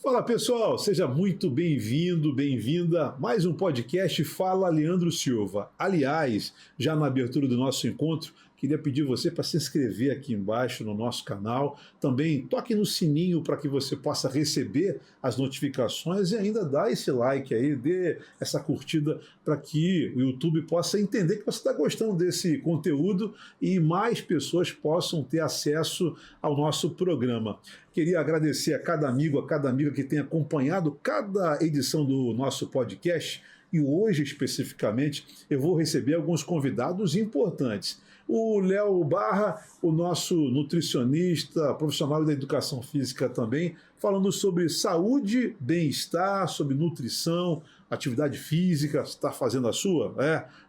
Fala pessoal, seja muito bem-vindo, bem-vinda a mais um podcast Fala Leandro Silva. Aliás, já na abertura do nosso encontro, queria pedir você para se inscrever aqui embaixo no nosso canal. Também toque no sininho para que você possa receber as notificações e ainda dá esse like aí, dê essa curtida para que o YouTube possa entender que você está gostando desse conteúdo e mais pessoas possam ter acesso ao nosso programa. Queria agradecer a cada amigo, a cada amiga que tem acompanhado cada edição do nosso podcast. E hoje, especificamente, eu vou receber alguns convidados importantes. O Léo Barra, o nosso nutricionista, profissional da educação física também, falando sobre saúde, bem-estar, sobre nutrição, atividade física. Você está fazendo a sua?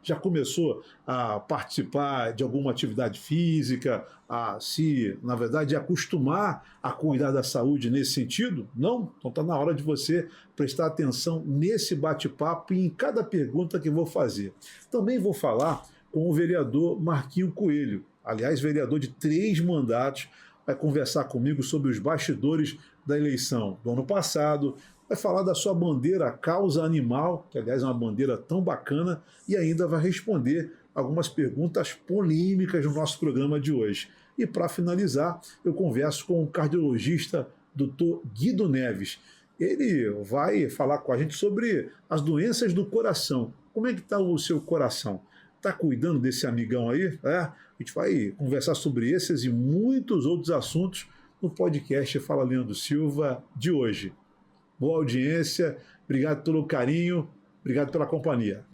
Já começou a participar de alguma atividade física, a se, na verdade, acostumar a cuidar da saúde nesse sentido? Não? Então está na hora de você prestar atenção nesse bate-papo e em cada pergunta que vou fazer. Também vou falar com o vereador Marquinho Coelho, aliás, vereador de 3 mandatos, vai conversar comigo sobre os bastidores da eleição do ano passado, vai falar da sua bandeira Causa Animal, que aliás é uma bandeira tão bacana, e ainda vai responder algumas perguntas polêmicas no nosso programa de hoje. E para finalizar, eu converso com o cardiologista Dr. Guido Neves. Ele vai falar com a gente sobre as doenças do coração. Como é que está o seu coração? Está cuidando desse amigão aí? A gente vai conversar sobre esses e muitos outros assuntos no podcast Fala Leandro Silva de hoje. Boa audiência, obrigado pelo carinho, obrigado pela companhia.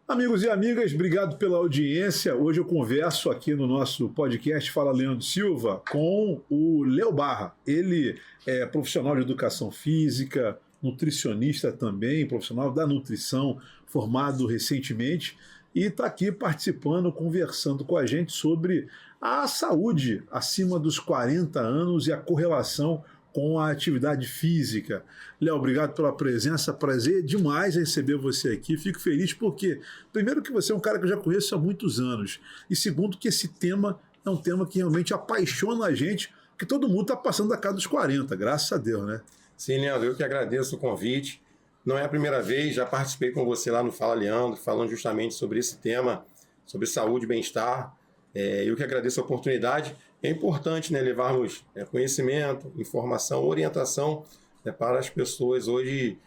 Amigos e amigas, obrigado pela audiência. Hoje eu converso aqui no nosso podcast Fala Leandro Silva com o Léo Barra. Ele é profissional de educação física, nutricionista também, profissional da nutrição, formado recentemente, e está aqui participando, conversando com a gente sobre a saúde acima dos 40 anos e a correlação com a atividade física. Léo, obrigado pela presença, prazer demais receber você aqui, fico feliz porque, primeiro que você é um cara que eu já conheço há muitos anos, e segundo que esse tema é um tema que realmente apaixona a gente, porque todo mundo está passando da casa dos 40, graças a Deus, né? Sim, Leandro, eu que agradeço o convite, não é a primeira vez, já participei com você lá no Fala Leandro, falando justamente sobre esse tema, sobre saúde e bem-estar. Eu que agradeço a oportunidade. É importante, né, levarmos conhecimento, informação, orientação, né, para as pessoas hoje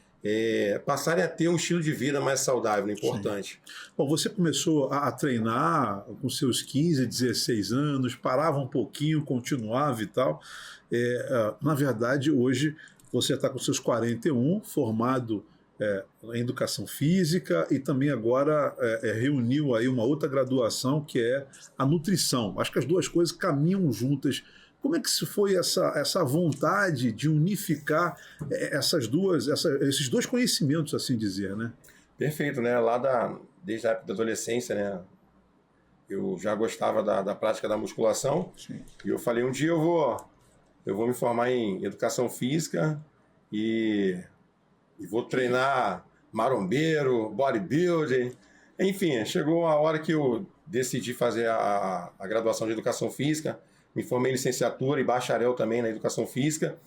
passarem a ter um estilo de vida mais saudável, é importante. Sim. Bom, você começou a treinar com seus 15, 16 anos, parava um pouquinho, continuava e tal. Na verdade, hoje você está com seus 41, formado em educação física e também agora reuniu aí uma outra graduação que é a nutrição. Acho que as duas coisas caminham juntas. Como é que foi essa vontade de unificar esses dois conhecimentos, assim dizer, né? Perfeito, né? Desde a época da adolescência, né? Eu já gostava da prática da musculação. Sim. E eu falei, um dia eu vou me formar em educação física e vou treinar marombeiro, bodybuilding, enfim, chegou a hora que eu decidi fazer a graduação de educação física, me formei em licenciatura e bacharel também na educação física.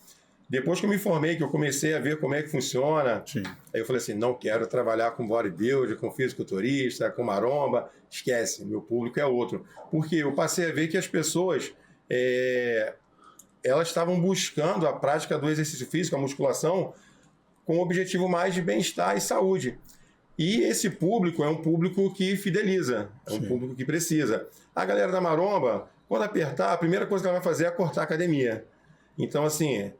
Depois que eu me formei, que eu comecei a ver como é que funciona, sim, aí eu falei assim, não quero trabalhar com bodybuilder, com fisiculturista, com maromba, esquece, meu público é outro. Porque eu passei a ver que as pessoas, elas estavam buscando a prática do exercício físico, a musculação, com o objetivo mais de bem-estar e saúde. E esse público é um público que fideliza, é um público que precisa. A galera da maromba, quando apertar, a primeira coisa que ela vai fazer é cortar a academia. Então, assim,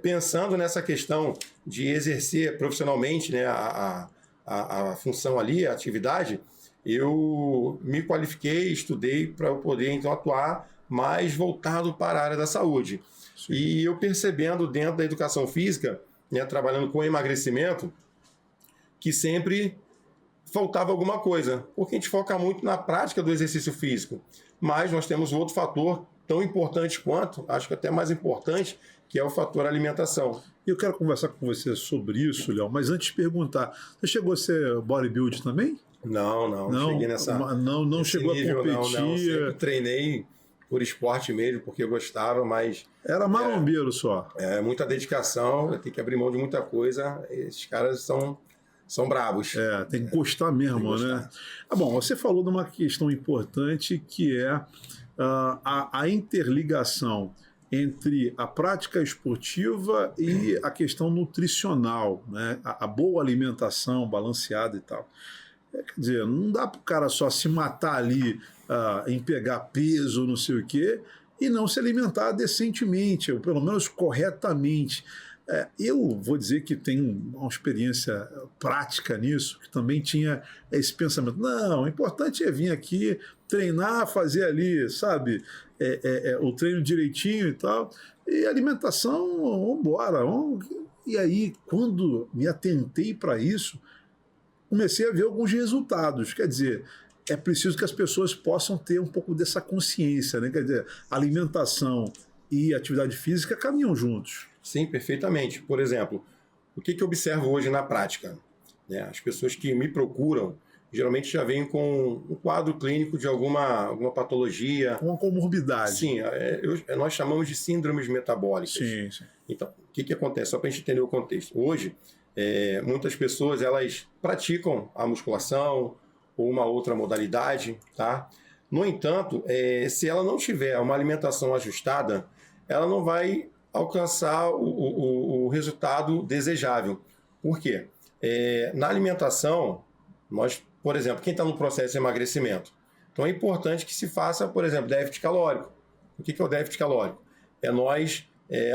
pensando nessa questão de exercer profissionalmente, né, a função ali, a atividade, eu me qualifiquei, estudei para eu poder, então, atuar mais voltado para a área da saúde. Sim. E eu percebendo dentro da educação física, né, trabalhando com emagrecimento, que sempre faltava alguma coisa, porque a gente foca muito na prática do exercício físico, mas nós temos outro fator tão importante quanto, acho que até mais importante, que é o fator alimentação. Eu quero conversar com você sobre isso, Léo, mas antes de perguntar, você chegou a ser bodybuilder também? Não cheguei não chegou nível, a competir. Não. Sempre treinei por esporte mesmo, porque eu gostava, mas... Era marombeiro só. Muita dedicação, tem que abrir mão de muita coisa. Esses caras são bravos. Tem que gostar mesmo, né? Bom, você falou de uma questão importante que é a interligação entre a prática esportiva e a questão nutricional, né? A boa alimentação balanceada e tal. Quer dizer, não dá para o cara só se matar ali em pegar peso, não sei o quê, e não se alimentar decentemente, ou pelo menos corretamente. Eu vou dizer que tenho uma experiência prática nisso, que também tinha esse pensamento. Não, o importante é vir aqui, treinar, fazer ali, sabe, o treino direitinho e tal, e alimentação, vamos embora. E aí, quando me atentei para isso, comecei a ver alguns resultados. Quer dizer, é preciso que as pessoas possam ter um pouco dessa consciência, né? Quer dizer, alimentação e atividade física caminham juntos. Sim, perfeitamente. Por exemplo, o que eu observo hoje na prática? As pessoas que me procuram geralmente já vêm com um quadro clínico de alguma patologia. Uma comorbidade. Sim, nós chamamos de síndromes metabólicas. Sim. Então, o que acontece? Só para a gente entender o contexto. Hoje, muitas pessoas elas praticam a musculação ou uma outra modalidade, tá? No entanto, se ela não tiver uma alimentação ajustada, ela não vai alcançar o resultado desejável. Por quê? Na alimentação, por exemplo, quem está no processo de emagrecimento, então é importante que se faça, por exemplo, déficit calórico. O que é o déficit calórico? Nós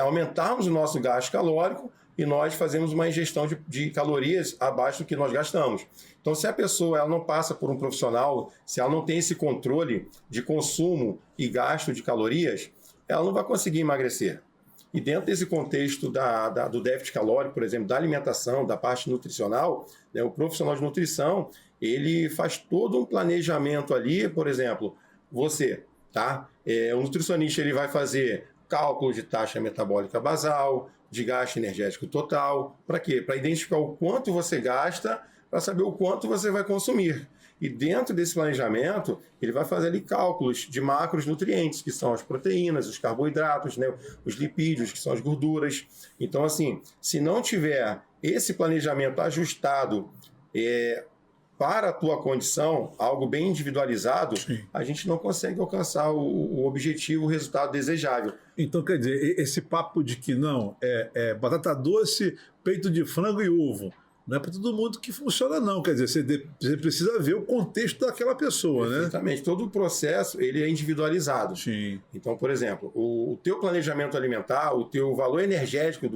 aumentarmos o nosso gasto calórico e nós fazemos uma ingestão de calorias abaixo do que nós gastamos. Então, se a pessoa ela não passa por um profissional, se ela não tem esse controle de consumo e gasto de calorias, ela não vai conseguir emagrecer. E dentro desse contexto do déficit calórico, por exemplo, da alimentação, da parte nutricional, né, o profissional de nutrição, ele faz todo um planejamento ali, por exemplo, o nutricionista ele vai fazer cálculo de taxa metabólica basal, de gasto energético total. Para quê? Para identificar o quanto você gasta, para saber o quanto você vai consumir. E dentro desse planejamento, ele vai fazer ali cálculos de macronutrientes, que são as proteínas, os carboidratos, né, os lipídios, que são as gorduras. Então, assim, se não tiver esse planejamento ajustado para a tua condição, algo bem individualizado, Sim. A gente não consegue alcançar o objetivo, o resultado desejável. Então, quer dizer, esse papo de que não, batata doce, peito de frango e ovo, não é para todo mundo que funciona, não. Quer dizer, você precisa ver o contexto daquela pessoa, né? Exatamente. Todo o processo ele é individualizado. Sim. Então, por exemplo, o teu planejamento alimentar, o teu valor energético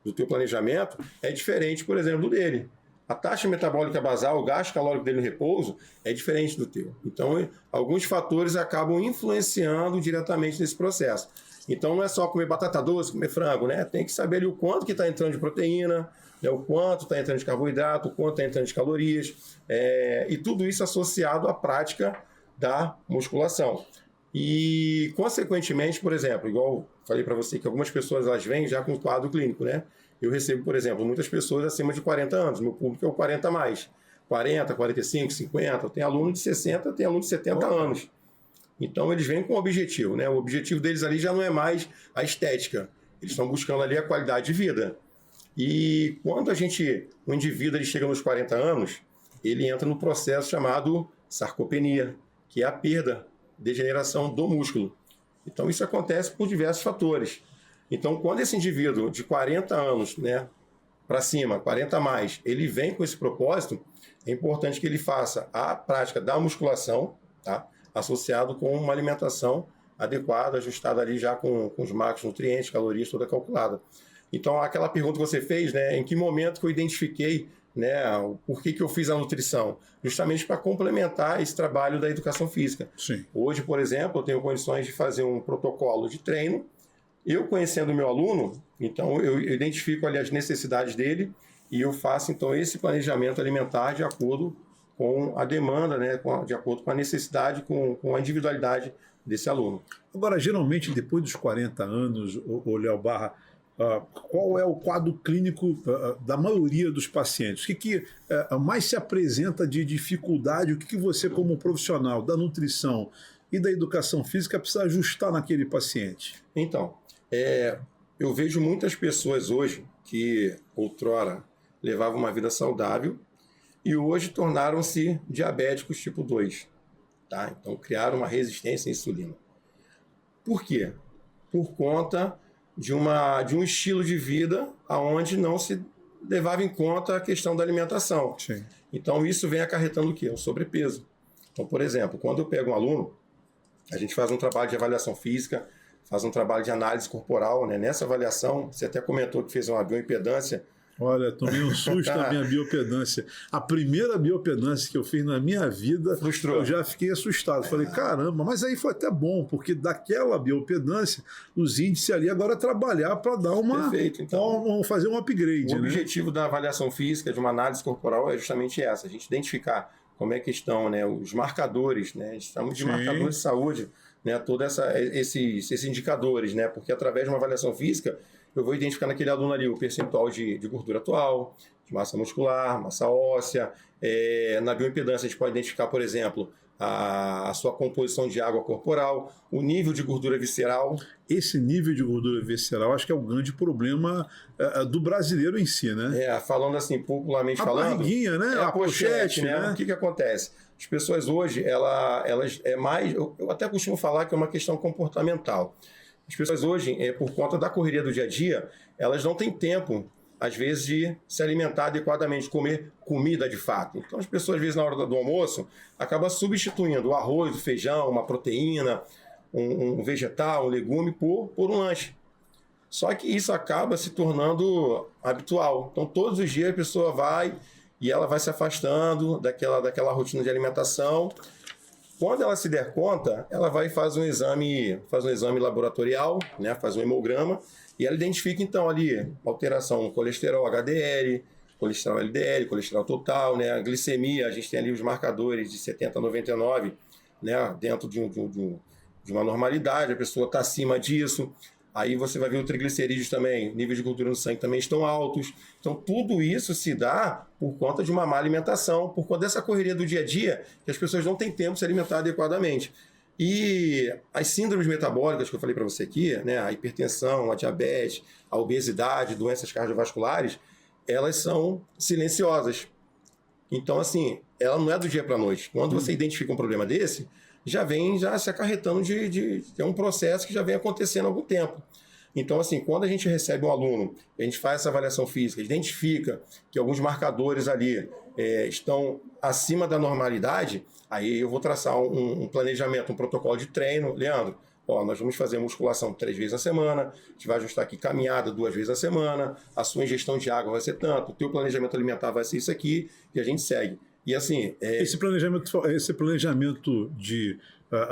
do teu planejamento é diferente, por exemplo, do dele. A taxa metabólica basal, o gasto calórico dele no repouso, é diferente do teu. Então, alguns fatores acabam influenciando diretamente nesse processo. Então, não é só comer batata doce, comer frango, né? Tem que saber ali o quanto que está entrando de proteína, né? O quanto está entrando de carboidrato, o quanto está entrando de calorias, e tudo isso associado à prática da musculação. E, consequentemente, por exemplo, igual falei para você que algumas pessoas elas vêm já com quadro clínico, né? Eu recebo, por exemplo, muitas pessoas acima de 40 anos. Meu público é o 40 a mais. 40, 45, 50. Tem aluno de 60, tem aluno de 70 anos. Então, eles vêm com um objetivo, né? O objetivo deles ali já não é mais a estética. Eles estão buscando ali a qualidade de vida. E quando o indivíduo ele chega nos 40 anos, ele entra no processo chamado sarcopenia, que é a perda, degeneração do músculo. Então, isso acontece por diversos fatores. Então, quando esse indivíduo de 40 anos, né, para cima, 40 a mais, ele vem com esse propósito, é importante que ele faça a prática da musculação, tá? Associado com uma alimentação adequada, ajustada ali já com os macronutrientes, calorias, toda calculada. Então, aquela pergunta que você fez, né, em que momento que eu identifiquei, né, por que eu fiz a nutrição? Justamente para complementar esse trabalho da educação física. Sim. Hoje, por exemplo, eu tenho condições de fazer um protocolo de treino. Eu conhecendo o meu aluno, então eu identifico ali as necessidades dele e eu faço então esse planejamento alimentar de acordo com a demanda, né, de acordo com a necessidade, com a individualidade desse aluno. Agora, geralmente, depois dos 40 anos, o Léo Barra, qual é o quadro clínico da maioria dos pacientes? O que mais se apresenta de dificuldade? O que você, como profissional da nutrição e da educação física, precisa ajustar naquele paciente? Então, eu vejo muitas pessoas hoje que outrora levavam uma vida saudável e hoje tornaram-se diabéticos tipo 2. Tá? Então, criaram uma resistência à insulina. Por quê? Por conta de um estilo de vida onde não se levava em conta a questão da alimentação. Sim. Então, isso vem acarretando o quê? Um sobrepeso. Então, por exemplo, quando eu pego um aluno, a gente faz um trabalho de avaliação física, faz um trabalho de análise corporal, né? Nessa avaliação, você até comentou que fez uma bioimpedância. Olha, tomei um susto na minha biopedância. A primeira biopedância que eu fiz na minha vida, Frustrou. Eu já fiquei assustado. Falei, caramba, mas aí foi até bom, porque daquela biopedância, os índices ali agora trabalhar para dar Perfeito. Então, fazer um upgrade. O objetivo da avaliação física, de uma análise corporal, é justamente essa, a gente identificar como é que estão, né, os marcadores, né, estamos de marcadores de saúde, né, todos esses indicadores, né, porque através de uma avaliação física, eu vou identificar naquele aluno ali o percentual de gordura atual, de massa muscular, massa óssea. Na bioimpedância, a gente pode identificar, por exemplo, a sua composição de água corporal, o nível de gordura visceral. Esse nível de gordura visceral acho que é o grande problema do brasileiro em si, né? Falando assim, popularmente falando... A barriguinha, né? A pochete, né? O que acontece? As pessoas hoje, elas é mais... Eu até costumo falar que é uma questão comportamental. As pessoas hoje, por conta da correria do dia a dia, elas não têm tempo, às vezes, de se alimentar adequadamente, comer comida de fato. Então, as pessoas, às vezes, na hora do almoço, acabam substituindo o arroz, o feijão, uma proteína, um vegetal, um legume, por um lanche. Só que isso acaba se tornando habitual. Então, todos os dias a pessoa vai e ela vai se afastando daquela rotina de alimentação. Quando ela se der conta, ela vai e faz um exame laboratorial, né? Faz um hemograma, e ela identifica, então, ali alteração no colesterol HDL, colesterol LDL, colesterol total, né? A glicemia, a gente tem ali os marcadores de 70 a 99, né? Dentro de uma normalidade, a pessoa está acima disso. Aí você vai ver o triglicerídeos também, níveis de gordura no sangue também estão altos. Então, tudo isso se dá por conta de uma má alimentação, por conta dessa correria do dia a dia, que as pessoas não têm tempo de se alimentar adequadamente. E as síndromes metabólicas que eu falei para você aqui, né, a hipertensão, a diabetes, a obesidade, doenças cardiovasculares, elas são silenciosas. Então, assim, ela não é do dia para a noite. Quando você identifica um problema desse, já vem se acarretando de um processo que já vem acontecendo há algum tempo. Então, assim, quando a gente recebe um aluno, a gente faz essa avaliação física, identifica que alguns marcadores ali estão acima da normalidade, aí eu vou traçar um planejamento, um protocolo de treino. Leandro, nós vamos fazer musculação 3 vezes na semana, a gente vai ajustar aqui caminhada 2 vezes na semana, a sua ingestão de água vai ser tanto, o teu planejamento alimentar vai ser isso aqui, e a gente segue. E assim, esse planejamento de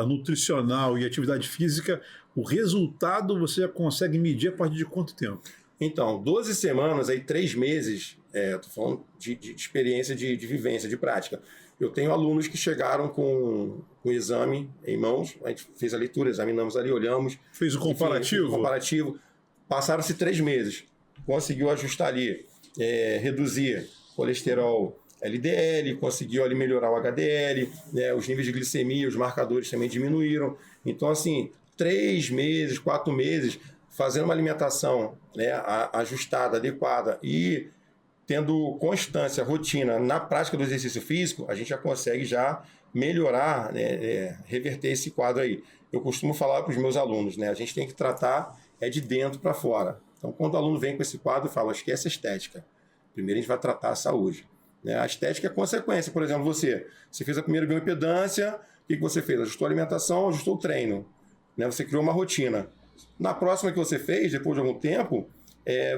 nutricional e atividade física, o resultado você consegue medir a partir de quanto tempo? Então, 12 semanas, aí 3 meses, estou falando de experiência, de vivência, de prática. Eu tenho alunos que chegaram com o exame em mãos, a gente fez a leitura, examinamos ali, olhamos. Fez o comparativo? Fez o comparativo. Passaram-se 3 meses, conseguiu ajustar ali, reduzir colesterol LDL, conseguiu ali melhorar o HDL, né, os níveis de glicemia, os marcadores também diminuíram. Então, assim, 3 meses, 4 meses, fazendo uma alimentação, né, ajustada, adequada e tendo constância, rotina na prática do exercício físico, a gente já consegue já melhorar, né, reverter esse quadro aí. Eu costumo falar para os meus alunos, né, a gente tem que tratar de dentro para fora. Então, quando o aluno vem com esse quadro, eu falo, esquece a estética. Primeiro a gente vai tratar a saúde. A estética é consequência. Por exemplo, você fez a primeira bioimpedância, o que você fez? Ajustou a alimentação, ajustou o treino. Você criou uma rotina. Na próxima que você fez, depois de algum tempo,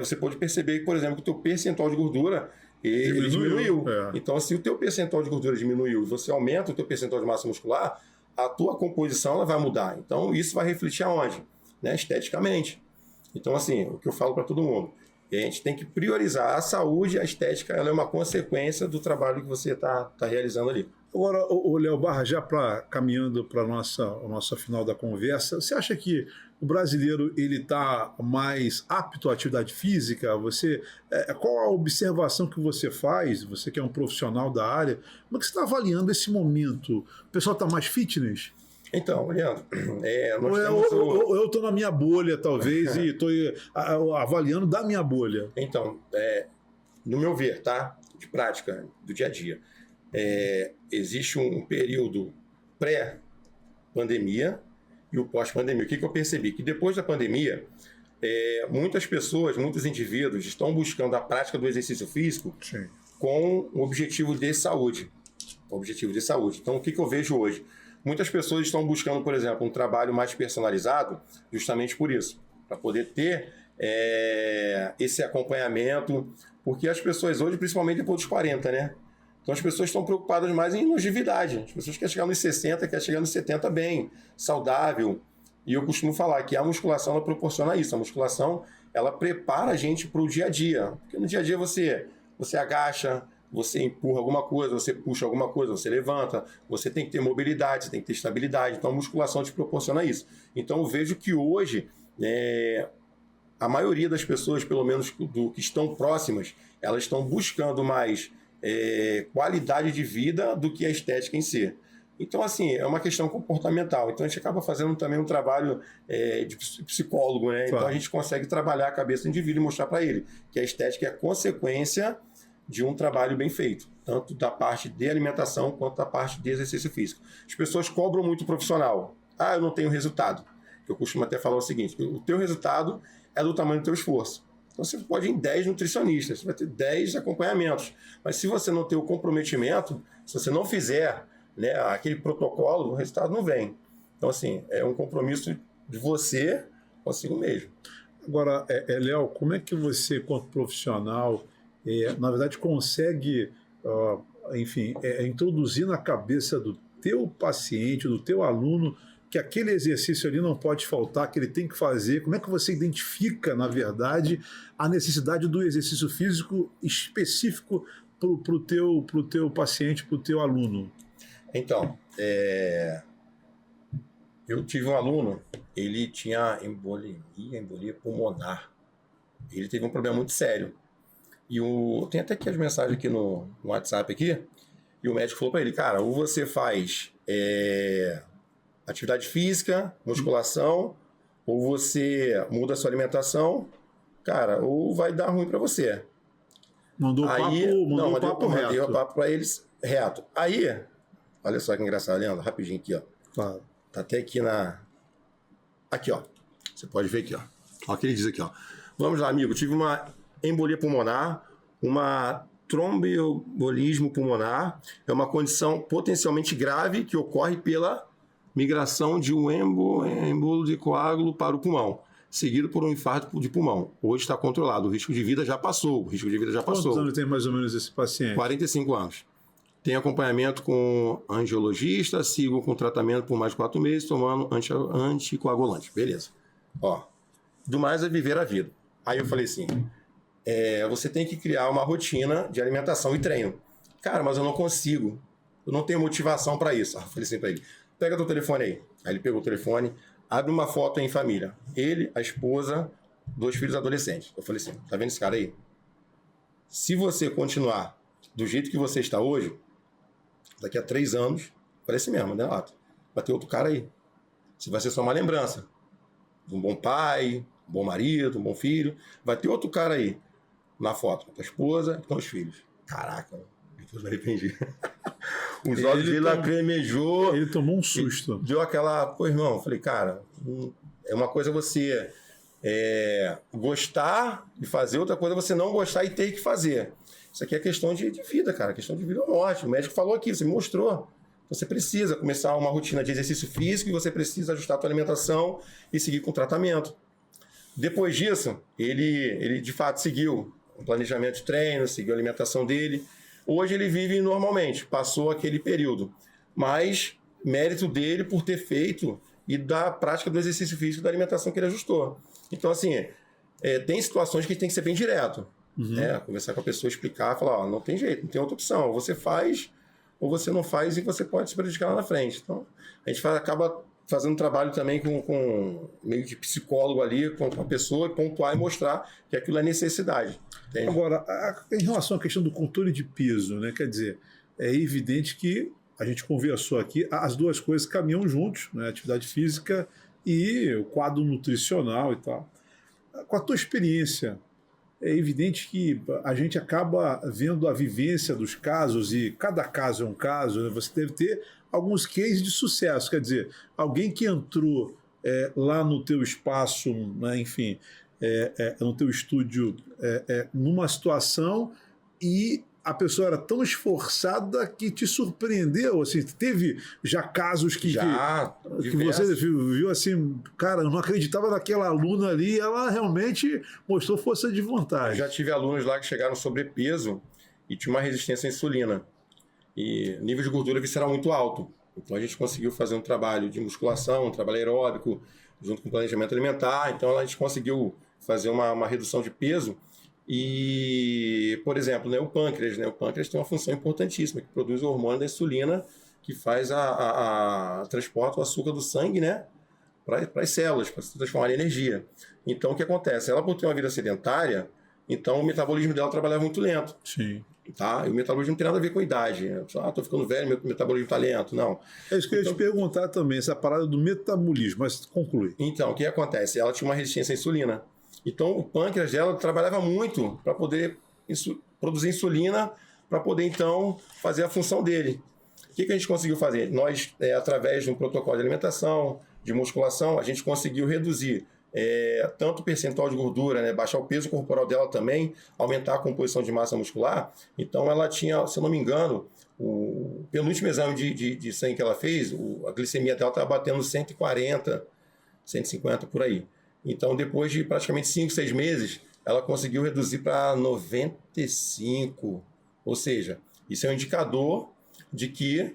você pode perceber que, por exemplo, que o teu percentual de gordura ele diminuiu. Então, se o teu percentual de gordura diminuiu e você aumenta o teu percentual de massa muscular, a tua composição ela vai mudar. Então, isso vai refletir aonde? Esteticamente. Então, assim, o que eu falo para todo mundo, a gente tem que priorizar a saúde, a estética ela é uma consequência do trabalho que você está realizando ali. Agora, Léo Barra, já caminhando para a nossa final da conversa, você acha que o brasileiro ele está mais apto à atividade física? Qual a observação que você faz? Você que é um profissional da área, como é que você está avaliando esse momento? O pessoal está mais fitness? Então, Leandro, eu estou na minha bolha, talvez, e estou avaliando da minha bolha. Então, no meu ver, tá? De prática, do dia a dia, existe um período pré-pandemia e o pós-pandemia. O que eu percebi? Que depois da pandemia, muitas pessoas, muitos indivíduos estão buscando a prática do exercício físico Sim. com o objetivo de saúde. Então, o que eu vejo hoje? Muitas pessoas estão buscando, por exemplo, um trabalho mais personalizado justamente por isso, para poder ter esse acompanhamento, porque as pessoas hoje, principalmente depois dos 40, né? Então as pessoas estão preocupadas mais em longevidade. As pessoas querem chegar nos 60, querem chegar nos 70 bem, saudável. E eu costumo falar que a musculação ela proporciona isso. A musculação ela prepara a gente para o dia a dia. Porque no dia a dia você agacha, você empurra alguma coisa, você puxa alguma coisa, você levanta, você tem que ter mobilidade, você tem que ter estabilidade. Então a musculação te proporciona isso. Então eu vejo que hoje a maioria das pessoas, pelo menos do que estão próximas, elas estão buscando mais qualidade de vida do que a estética em si. Então, assim, é uma questão comportamental. Então, a gente acaba fazendo também um trabalho de psicólogo, né? Claro. Então, a gente consegue trabalhar a cabeça do indivíduo e mostrar para ele que a estética é consequência de um trabalho bem feito, tanto da parte de alimentação quanto da parte de exercício físico. As pessoas cobram muito o profissional. Eu não tenho resultado. Eu costumo até falar o seguinte, o teu resultado é do tamanho do teu esforço. Então, você pode ir em 10 nutricionistas, você vai ter 10 acompanhamentos. Mas se você não ter o comprometimento, se você não fizer aquele protocolo, o resultado não vem. Então, assim, é um compromisso de você consigo mesmo. Agora, Léo, como é que você, quanto profissional, na verdade, consegue, introduzir na cabeça do teu paciente, do teu aluno, que aquele exercício ali não pode faltar, que ele tem que fazer? Como é que você identifica, na verdade, a necessidade do exercício físico específico para o teu paciente, para o teu aluno? Então, eu tive um aluno, ele tinha embolia pulmonar. Ele teve um problema muito sério. E tem até aqui as mensagens aqui no WhatsApp aqui, e o médico falou para ele, cara, ou você faz atividade física, musculação, ou você muda a sua alimentação, cara, ou vai dar ruim para você. Mandou o papo reto. Mandei o papo para eles reto. Aí, olha só que engraçado, Leandro, rapidinho aqui, ó. Claro. Tá até aqui Aqui, ó. Você pode ver aqui, ó. Olha o que ele diz aqui, ó. Vamos lá, amigo. Tive uma embolia pulmonar, uma tromboembolismo pulmonar. É uma condição potencialmente grave que ocorre pela migração de um embolo de coágulo para o pulmão, seguido por um infarto de pulmão. Hoje está controlado. O risco de vida já passou. Quantos anos tem mais ou menos esse paciente? 45 anos. Tem acompanhamento com angiologista, sigo com tratamento por mais de 4 meses, tomando anticoagulante. Beleza. Ó, do mais é viver a vida. Aí eu falei assim, você tem que criar uma rotina de alimentação e treino. Cara, mas eu não consigo. Eu não tenho motivação para isso. Eu falei assim para ele, pega teu telefone aí. Aí ele pegou o telefone, abre uma foto em família. Ele, a esposa, 2 filhos adolescentes. Eu falei assim, tá vendo esse cara aí? Se você continuar do jeito que você está hoje, daqui a 3 anos, parece mesmo, né, Lato? Vai ter outro cara aí. Você vai ser só uma lembrança de um bom pai, um bom marido, um bom filho. Vai ter outro cara aí na foto, com a esposa e com os filhos. Caraca, depois me arrependi. Os olhos dele lacrimejou. Ele tomou um susto. Deu aquela... Pô, irmão, falei, cara, é uma coisa você gostar de fazer, outra coisa você não gostar e ter que fazer. Isso aqui é questão de vida, cara. Questão de vida ou morte. O médico falou aqui, você me mostrou. Você precisa começar uma rotina de exercício físico e você precisa ajustar a sua alimentação e seguir com o tratamento. Depois disso, ele de fato seguiu o planejamento de treino, seguiu a alimentação dele. Hoje ele vive normalmente, passou aquele período. Mas mérito dele por ter feito e da prática do exercício físico e da alimentação que ele ajustou. Então, assim, tem situações que tem que ser bem direto. Conversar com a pessoa, explicar, falar, não tem jeito, não tem outra opção. Ou você faz, ou você não faz e você pode se prejudicar lá na frente. Então, a gente acaba fazendo trabalho também com meio de psicólogo ali, com a pessoa, pontuar e mostrar que aquilo é necessidade. Entende? Agora, em relação à questão do controle de peso, né? Quer dizer, é evidente que a gente conversou aqui, as duas coisas caminham juntos, né? Atividade física e o quadro nutricional e tal. Com a tua experiência, é evidente que a gente acaba vendo a vivência dos casos, e cada caso é um caso, né? Você deve ter alguns cases de sucesso, quer dizer, alguém que entrou lá no teu espaço, né, enfim, no teu estúdio, numa situação e a pessoa era tão esforçada que te surpreendeu, assim, teve já casos que você viu assim, cara, eu não acreditava naquela aluna ali, ela realmente mostrou força de vontade. Eu já tive alunos lá que chegaram sobrepeso e tinha uma resistência à insulina e nível de gordura visceral muito alto. Então a gente conseguiu fazer um trabalho de musculação, um trabalho aeróbico, junto com planejamento alimentar. Então a gente conseguiu fazer uma redução de peso. E, por exemplo, né, o pâncreas tem uma função importantíssima, que produz o hormônio da insulina, que faz transporta o açúcar do sangue, né, para as células, para se transformar em energia. Então, o que acontece? Ela, por ter uma vida sedentária, então o metabolismo dela trabalhava muito lento. Sim. Tá? E o metabolismo não tem nada a ver com a idade. Estou ficando velho, meu metabolismo está lento. Não. É isso que eu ia te perguntar também, essa parada do metabolismo, mas conclui. Então, o que acontece? Ela tinha uma resistência à insulina. Então, o pâncreas dela trabalhava muito para poder produzir insulina, para poder, então, fazer a função dele. O que a gente conseguiu fazer? Nós, através de um protocolo de alimentação, de musculação, a gente conseguiu reduzir tanto o percentual de gordura, né, baixar o peso corporal dela também, aumentar a composição de massa muscular. Então, ela tinha, se eu não me engano, o penúltimo exame de sangue que ela fez, a glicemia dela estava batendo 140, 150 por aí. Então, depois de praticamente 5, 6 meses, ela conseguiu reduzir para 95. Ou seja, isso é um indicador de que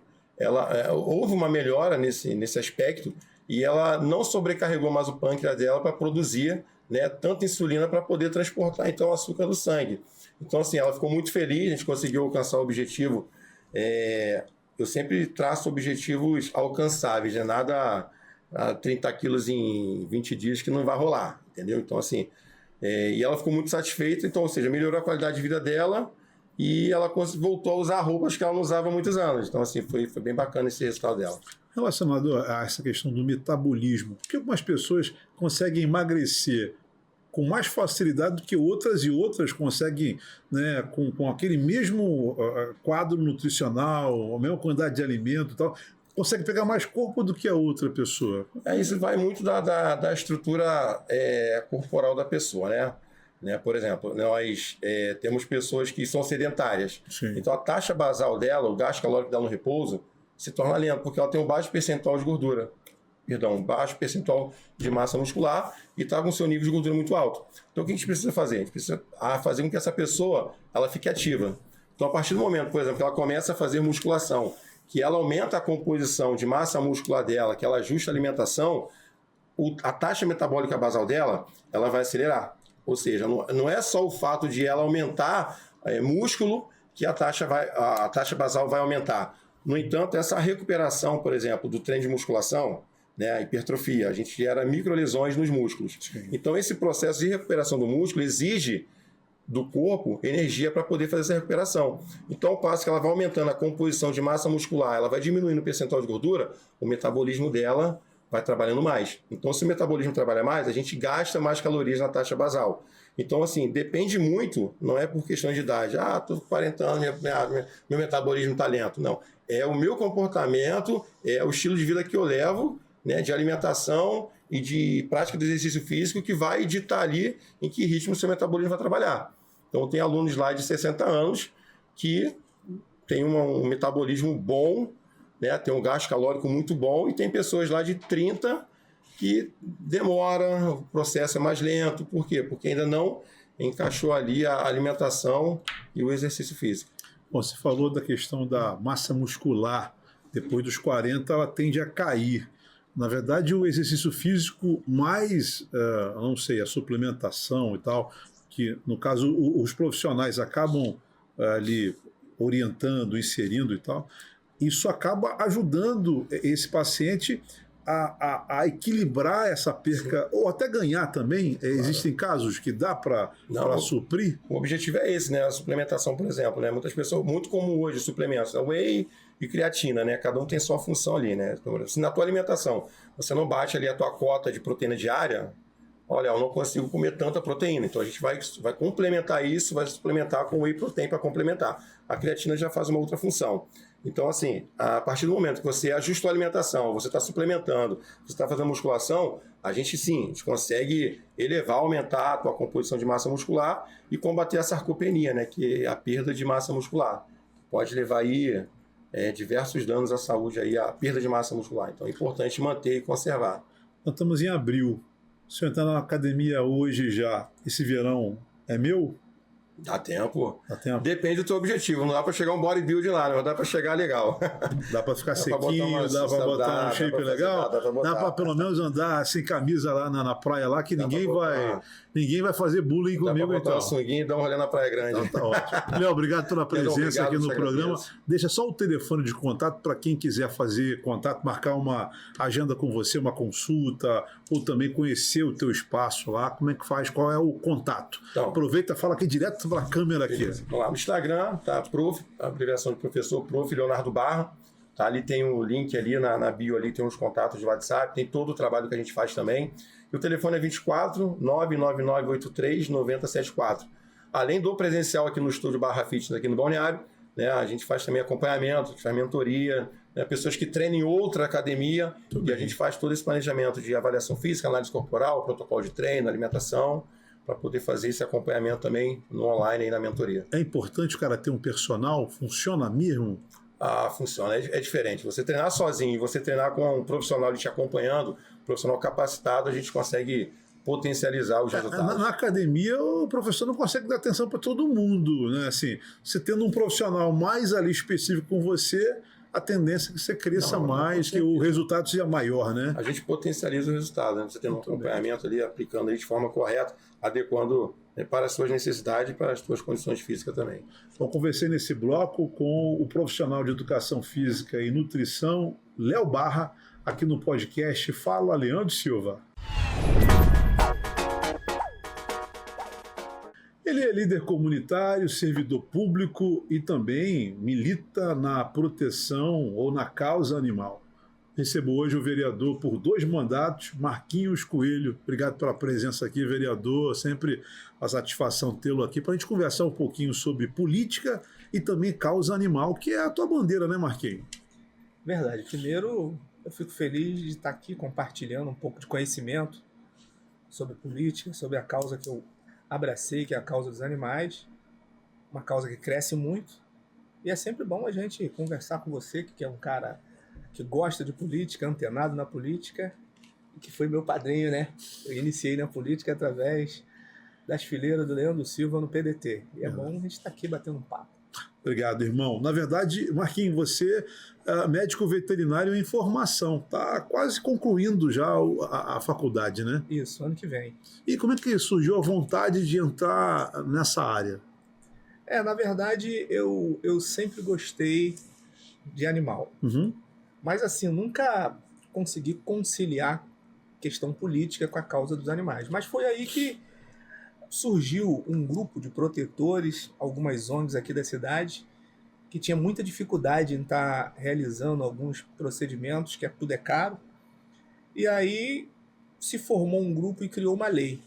houve uma melhora nesse aspecto e ela não sobrecarregou mais o pâncreas dela para produzir, né, tanta insulina para poder transportar, então, o açúcar do sangue. Então, assim, ela ficou muito feliz, a gente conseguiu alcançar o objetivo. Eu sempre traço objetivos alcançáveis, né? Nada a 30 quilos em 20 dias que não vai rolar, entendeu? Então, assim, e ela ficou muito satisfeita, então, ou seja, melhorou a qualidade de vida dela e ela voltou a usar roupas que ela não usava há muitos anos. Então, assim, foi bem bacana esse resultado dela. Relacionado a essa questão do metabolismo, por que algumas pessoas conseguem emagrecer com mais facilidade do que outras e outras conseguem, né, com aquele mesmo quadro nutricional, a mesma quantidade de alimento e tal, consegue pegar mais corpo do que a outra pessoa? Isso vai muito da estrutura corporal da pessoa, né? Por exemplo, nós temos pessoas que são sedentárias. Sim. Então, a taxa basal dela, o gasto calórico dela no repouso, se torna lento, porque ela tem um baixo percentual de gordura. Um baixo percentual de massa muscular e está com seu nível de gordura muito alto. Então, o que a gente precisa fazer? A gente precisa fazer com que essa pessoa ela fique ativa. Então, a partir do momento, por exemplo, que ela começa a fazer musculação, que ela aumenta a composição de massa muscular dela, que ela ajusta a alimentação, a taxa metabólica basal dela, ela vai acelerar. Ou seja, não é só o fato de ela aumentar músculo que a taxa basal vai aumentar. No entanto, essa recuperação, por exemplo, do treino de musculação, né, a hipertrofia, a gente gera microlesões nos músculos. Sim. Então, esse processo de recuperação do músculo exige do corpo energia para poder fazer essa recuperação. Então, ao passo que ela vai aumentando a composição de massa muscular, ela vai diminuindo o percentual de gordura, o metabolismo dela vai trabalhando mais. Então, se o metabolismo trabalha mais, a gente gasta mais calorias na taxa basal. Então, assim, depende muito, não é por questão de idade. Estou com 40 anos, meu metabolismo está lento. Não. É o meu comportamento, é o estilo de vida que eu levo, né, de alimentação e de prática de exercício físico que vai ditar ali em que ritmo o seu metabolismo vai trabalhar. Então, tem alunos lá de 60 anos que têm um metabolismo bom, né, tem um gasto calórico muito bom, e tem pessoas lá de 30 que demora, o processo é mais lento. Por quê? Porque ainda não encaixou ali a alimentação e o exercício físico. Bom, você falou da questão da massa muscular. Depois dos 40, ela tende a cair. Na verdade, o exercício físico mais, não sei, a suplementação e tal, que, no caso, os profissionais acabam ali orientando, inserindo e tal, isso acaba ajudando esse paciente a equilibrar essa perca, sim, ou até ganhar também. Claro. Existem casos que dá para suprir? O objetivo é esse, né? A suplementação, por exemplo, né? Muitas pessoas, muito comum hoje, suplementos, whey e creatina, né? Cada um tem sua função ali, né? Se na tua alimentação você não bate ali a tua cota de proteína diária, olha, eu não consigo comer tanta proteína, então a gente vai complementar isso, vai suplementar com whey protein para complementar. A creatina já faz uma outra função. Então, assim, a partir do momento que você ajusta a alimentação, você está suplementando, você está fazendo musculação, a gente consegue elevar, aumentar a tua composição de massa muscular e combater a sarcopenia, né, que é a perda de massa muscular. Pode levar aí diversos danos à saúde, aí, a perda de massa muscular. Então é importante manter e conservar. Nós estamos em abril. Se eu entrar na academia hoje já, esse verão é meu? Dá tempo. Dá tempo. Depende do teu objetivo. Não dá para chegar um bodybuilding lá, mas dá para chegar legal. Dá para ficar sequinho, dá para botar um shape legal. Dá para pelo menos andar sem camisa lá na praia lá, que ninguém vai fazer bullying comigo. Dá para botar uma sunguinha e dar um rolê na Praia Grande. Então, tá ótimo. Léo, obrigado pela presença aqui no programa. Deixa só o telefone de contato para quem quiser fazer contato, marcar uma agenda com você, uma consulta, ou também conhecer o teu espaço lá. Como é que faz? Qual é o contato? Então, aproveita e fala aqui direto para a câmera aqui. Vamos lá, no Instagram, tá? A abreviação de professor, Prof. Leonardo Barra. Tá? Ali tem o link ali na bio, ali tem os contatos de WhatsApp, tem todo o trabalho que a gente faz também. E o telefone é 24 99983 9074. Além do presencial aqui no estúdio Barra Fitness, aqui no Balneário, né, a gente faz também acompanhamento, faz mentoria, né, pessoas que treinam em outra academia, e a gente faz todo esse planejamento de avaliação física, análise corporal, protocolo de treino, alimentação, para poder fazer esse acompanhamento também no online e na mentoria. É importante o cara ter um personal? Funciona mesmo? Funciona, é diferente. Você treinar sozinho e você treinar com um profissional ali te acompanhando, um profissional capacitado, a gente consegue potencializar os resultados. Na academia, o professor não consegue dar atenção para todo mundo, né? Assim, você tendo um profissional mais ali específico com você, a tendência é que você cresça mais, que o resultado seja maior, né? A gente potencializa o resultado, né? Você tem um acompanhamento ali, aplicando ali de forma correta, adequando para as suas necessidades e para as suas condições físicas também. Então, conversei nesse bloco com o profissional de educação física e nutrição, Léo Barra, aqui no podcast Fala Leandro Silva. Ele é líder comunitário, servidor público e também milita na proteção ou na causa animal. Recebo hoje o vereador por 2 mandatos, Marquinhos Coelho. Obrigado pela presença aqui, vereador. Sempre uma satisfação tê-lo aqui para a gente conversar um pouquinho sobre política e também causa animal, que é a tua bandeira, né, Marquinhos? Verdade. Primeiro, eu fico feliz de estar aqui compartilhando um pouco de conhecimento sobre política, sobre a causa que eu abracei, que é a causa dos animais. Uma causa que cresce muito. E é sempre bom a gente conversar com você, que é um cara que gosta de política, antenado na política, e que foi meu padrinho, né? Eu iniciei na política através das fileiras do Leandro Silva no PDT. E é bom a gente estar aqui batendo um papo. Obrigado, irmão. Na verdade, Marquinhos, você é médico veterinário em formação, está quase concluindo já a faculdade, né? Isso, ano que vem. E como é que surgiu a vontade de entrar nessa área? Na verdade, eu sempre gostei de animal. Uhum. Mas assim, nunca consegui conciliar questão política com a causa dos animais. Mas foi aí que surgiu um grupo de protetores, algumas ONGs aqui da cidade, que tinha muita dificuldade em estar realizando alguns procedimentos, que tudo é caro. E aí se formou um grupo e criou uma lei.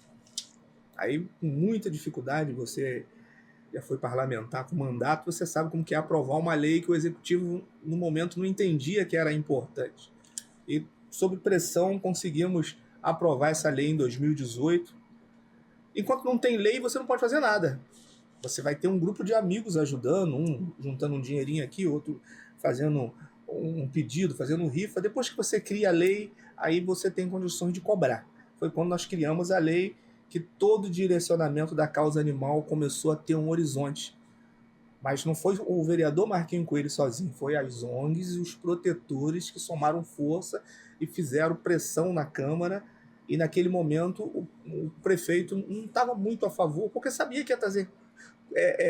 Aí, com muita dificuldade, você já foi parlamentar com mandato, você sabe como que é aprovar uma lei que o executivo, no momento, não entendia que era importante. E, sob pressão, conseguimos aprovar essa lei em 2018. Enquanto não tem lei, você não pode fazer nada. Você vai ter um grupo de amigos ajudando, um juntando um dinheirinho aqui, outro fazendo um pedido, fazendo rifa. Depois que você cria a lei, aí você tem condições de cobrar. Foi quando nós criamos a lei que todo o direcionamento da causa animal começou a ter um horizonte. Mas não foi o vereador Marquinhos Coelho sozinho, foi as ONGs e os protetores que somaram força e fizeram pressão na Câmara. E naquele momento o prefeito não estava muito a favor, porque sabia que ia trazer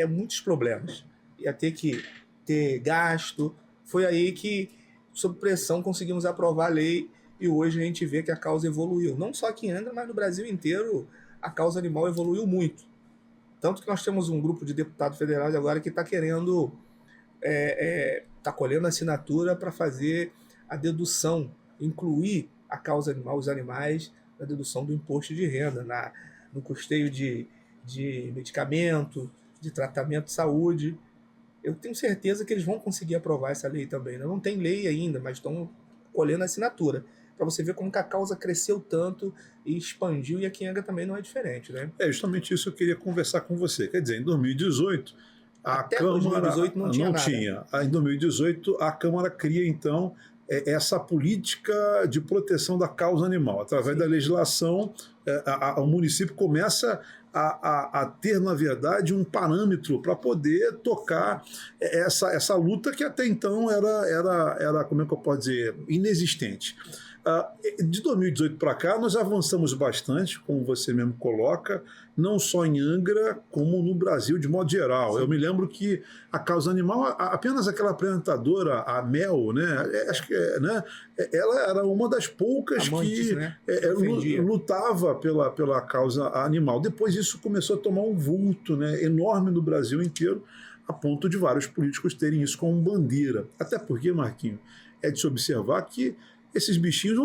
muitos problemas. Ia ter que ter gasto, Foi aí que, sob pressão, conseguimos aprovar a lei e hoje a gente vê que a causa evoluiu. Não só aqui em Angra, mas no Brasil inteiro a causa animal evoluiu muito. Tanto que nós temos um grupo de deputados federais agora que está querendo, está colhendo assinatura para fazer a dedução, incluir a causa animal, os animais, na dedução do imposto de renda, no custeio de medicamento, de tratamento de saúde. Eu tenho certeza que eles vão conseguir aprovar essa lei também. Não tem lei ainda, mas estão colhendo assinatura. Para você ver como que a causa cresceu tanto e expandiu, e aqui em Angra também não é diferente, né? É justamente isso que eu queria conversar com você. Quer dizer, em 2018, a Até Câmara 2018 não tinha nada. Em 2018, a Câmara cria, então, essa política de proteção da causa animal. Através da legislação, o município começa a ter, na verdade, um parâmetro para poder tocar essa luta que até então era, como é que eu posso dizer, inexistente. De 2018 para cá, nós avançamos bastante, como você mesmo coloca, não só em Angra, como no Brasil de modo geral. Sim. Eu me lembro que a causa animal, apenas aquela apresentadora, a Mel, né, acho que, né, ela era uma das poucas Amantes, que né? Lutava pela causa animal. Depois isso começou a tomar um vulto, né, enorme no Brasil inteiro, a ponto de vários políticos terem isso como bandeira. Até porque, Marquinho, é de se observar que esses bichinhos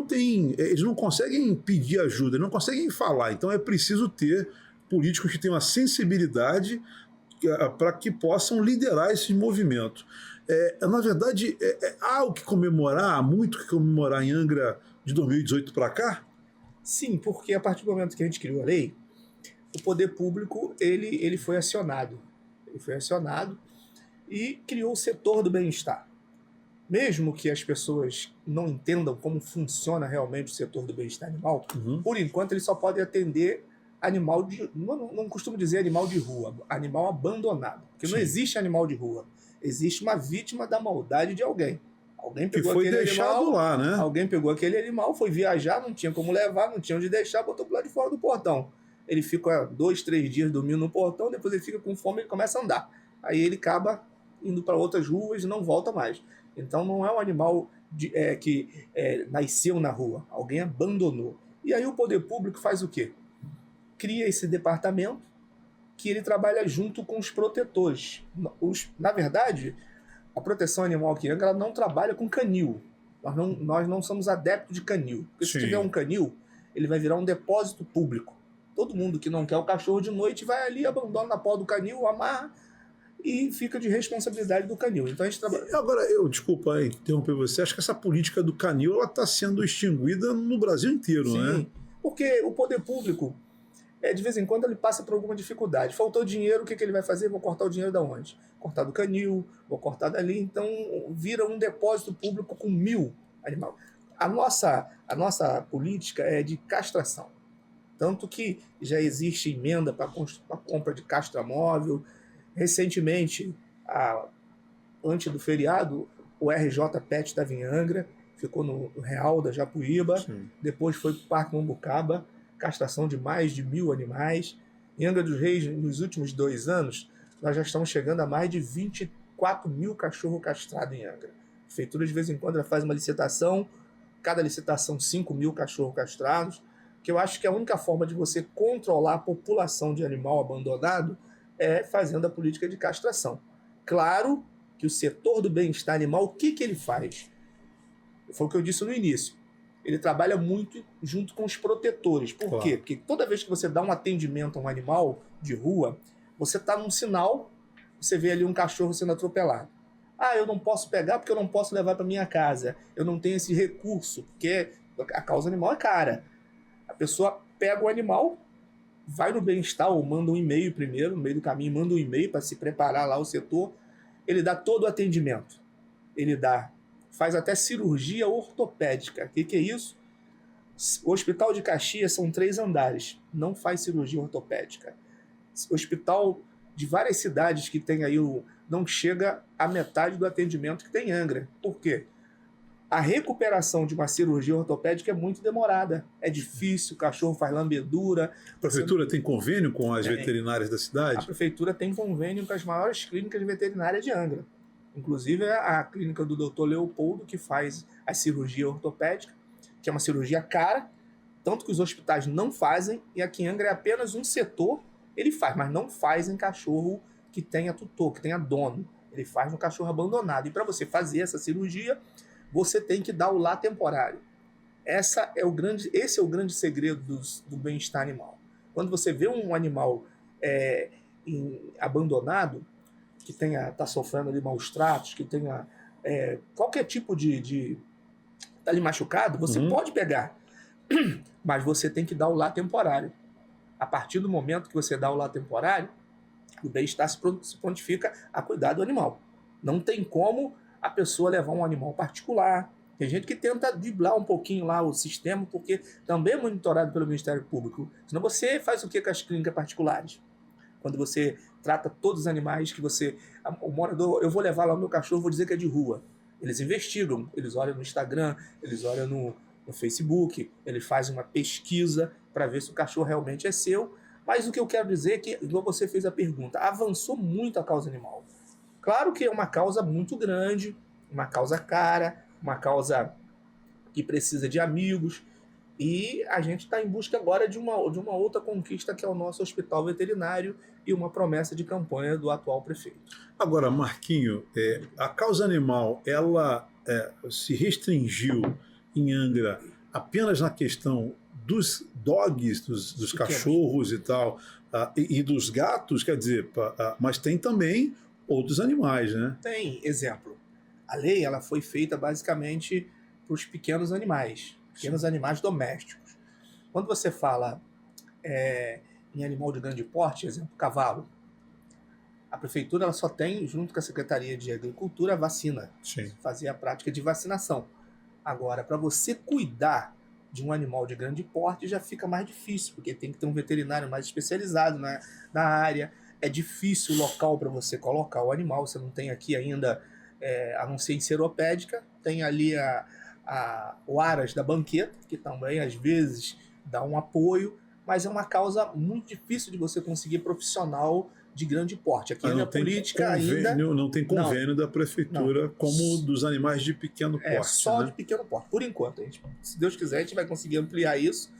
eles não conseguem pedir ajuda, não conseguem falar. Então é preciso ter políticos que tenham a sensibilidade para que possam liderar esse movimento. Na verdade, há o que comemorar, há muito o que comemorar em Angra de 2018 para cá? Sim, porque a partir do momento que a gente criou a lei, o poder público ele foi acionado. Ele foi acionado e criou o setor do bem-estar. Mesmo que as pessoas não entendam como funciona realmente o setor do bem-estar animal, por enquanto ele só pode atender animal de... Não costumo dizer animal de rua, animal abandonado. Porque não existe animal de rua. Existe uma vítima da maldade de alguém. Alguém pegou que foi aquele deixado animal, lá, né? Alguém pegou aquele animal, foi viajar, não tinha como levar, não tinha onde deixar, botou pro lado de fora do portão. Ele fica 2, 3 dias dormindo no portão, depois ele fica com fome e começa a andar. Aí ele acaba indo para outras ruas e não volta mais. Então não é um animal que nasceu na rua, alguém abandonou. E aí o poder público faz o quê? Cria esse departamento que ele trabalha junto com os protetores. Na verdade, a proteção animal aqui em Angra não trabalha com canil. Nós não somos adeptos de canil. Porque se tiver um canil, ele vai virar um depósito público. Todo mundo que não quer o cachorro de noite vai ali, abandona na porta do canil, amarra, e fica de responsabilidade do canil. Então a gente trabalha... Agora, desculpa interromper você, acho que essa política do canil está sendo extinguida no Brasil inteiro, Sim, né? Porque o poder público, de vez em quando, ele passa por alguma dificuldade. Faltou dinheiro, o que ele vai fazer? Vou cortar o dinheiro da onde? Cortar do canil, vou cortar dali. Então vira um depósito público com 1000 animais. A nossa política é de castração. Tanto que já existe emenda para compra de castramóvel. Recentemente, antes do feriado, o RJ Pet estava em Angra, ficou no Real da Japuíba. Sim. Depois foi para o Parque Mambucaba, castração de mais de 1000 animais. Em Angra dos Reis, nos últimos 2 anos, nós já estamos chegando a mais de 24 mil cachorros castrados em Angra. A prefeitura, de vez em quando, faz uma licitação, cada licitação 5 mil cachorros castrados, que eu acho que a única forma de você controlar a população de animal abandonado é fazendo a política de castração. Claro que o setor do bem-estar animal, o que ele faz? Foi o que eu disse no início. Ele trabalha muito junto com os protetores. Por quê? Porque toda vez que você dá um atendimento a um animal de rua, você está num sinal, você vê ali um cachorro sendo atropelado. Eu não posso pegar porque eu não posso levar para minha casa. Eu não tenho esse recurso, porque a causa animal é cara. A pessoa pega o animal, vai no bem-estar ou manda um e-mail primeiro, no meio do caminho manda um e-mail para se preparar lá o setor. Ele dá todo o atendimento. Faz até cirurgia ortopédica. O que é isso? O Hospital de Caxias são 3 andares. Não faz cirurgia ortopédica. O hospital de várias cidades que tem aí não chega à metade do atendimento que tem em Angra. Por quê? A recuperação de uma cirurgia ortopédica é muito demorada. É difícil, o cachorro faz lambedura. A prefeitura tem convênio com as veterinárias da cidade? A prefeitura tem convênio com as maiores clínicas veterinárias de Angra. Inclusive é a clínica do Dr. Leopoldo, que faz a cirurgia ortopédica, que é uma cirurgia cara, tanto que os hospitais não fazem, e aqui em Angra é apenas um setor, ele faz, mas não faz em cachorro que tenha tutor, que tenha dono. Ele faz no cachorro abandonado. E para você fazer essa cirurgia, você tem que dar o lar temporário. Esse é o grande segredo do bem-estar animal. Quando você vê um animal abandonado, que está sofrendo ali maus tratos, que tenha qualquer tipo de tá ali machucado, você pode pegar, mas você tem que dar o lar temporário. A partir do momento que você dá o lar temporário, o bem-estar se prontifica a cuidar do animal. Não tem como a pessoa levar um animal particular. Tem gente que tenta driblar um pouquinho lá o sistema, porque também é monitorado pelo Ministério Público. Senão você faz o que com as clínicas particulares? Quando você trata todos os animais que você... O morador, eu vou levar lá o meu cachorro, vou dizer que é de rua. Eles investigam, eles olham no Instagram, eles olham no Facebook, eles fazem uma pesquisa para ver se o cachorro realmente é seu. Mas o que eu quero dizer é que, igual você fez a pergunta, avançou muito a causa animal. Claro que é uma causa muito grande, uma causa cara, uma causa que precisa de amigos, e a gente está em busca agora de uma outra conquista, que é o nosso hospital veterinário, e uma promessa de campanha do atual prefeito. Agora, Marquinho, a causa animal, ela se restringiu em Angra apenas na questão dos dogs, dos cachorros e tal, e dos gatos, quer dizer, mas tem também outros animais, né? Tem, exemplo. A lei ela foi feita basicamente para os pequenos animais domésticos. Quando você fala em animal de grande porte, exemplo, cavalo, a prefeitura ela só tem, junto com a Secretaria de Agricultura, a vacina. Sim. Fazer a prática de vacinação. Agora, para você cuidar de um animal de grande porte, já fica mais difícil, porque tem que ter um veterinário mais especializado na área. É difícil o local para você colocar o animal. Você não tem aqui ainda, a não ser em seropédica, tem ali o Aras da banqueta, que também às vezes dá um apoio, mas é uma causa muito difícil de você conseguir profissional de grande porte. Aqui na política ainda... Não tem convênio da prefeitura como dos animais de pequeno porte. Só, né? De pequeno porte, por enquanto. Se Deus quiser, a gente vai conseguir ampliar isso.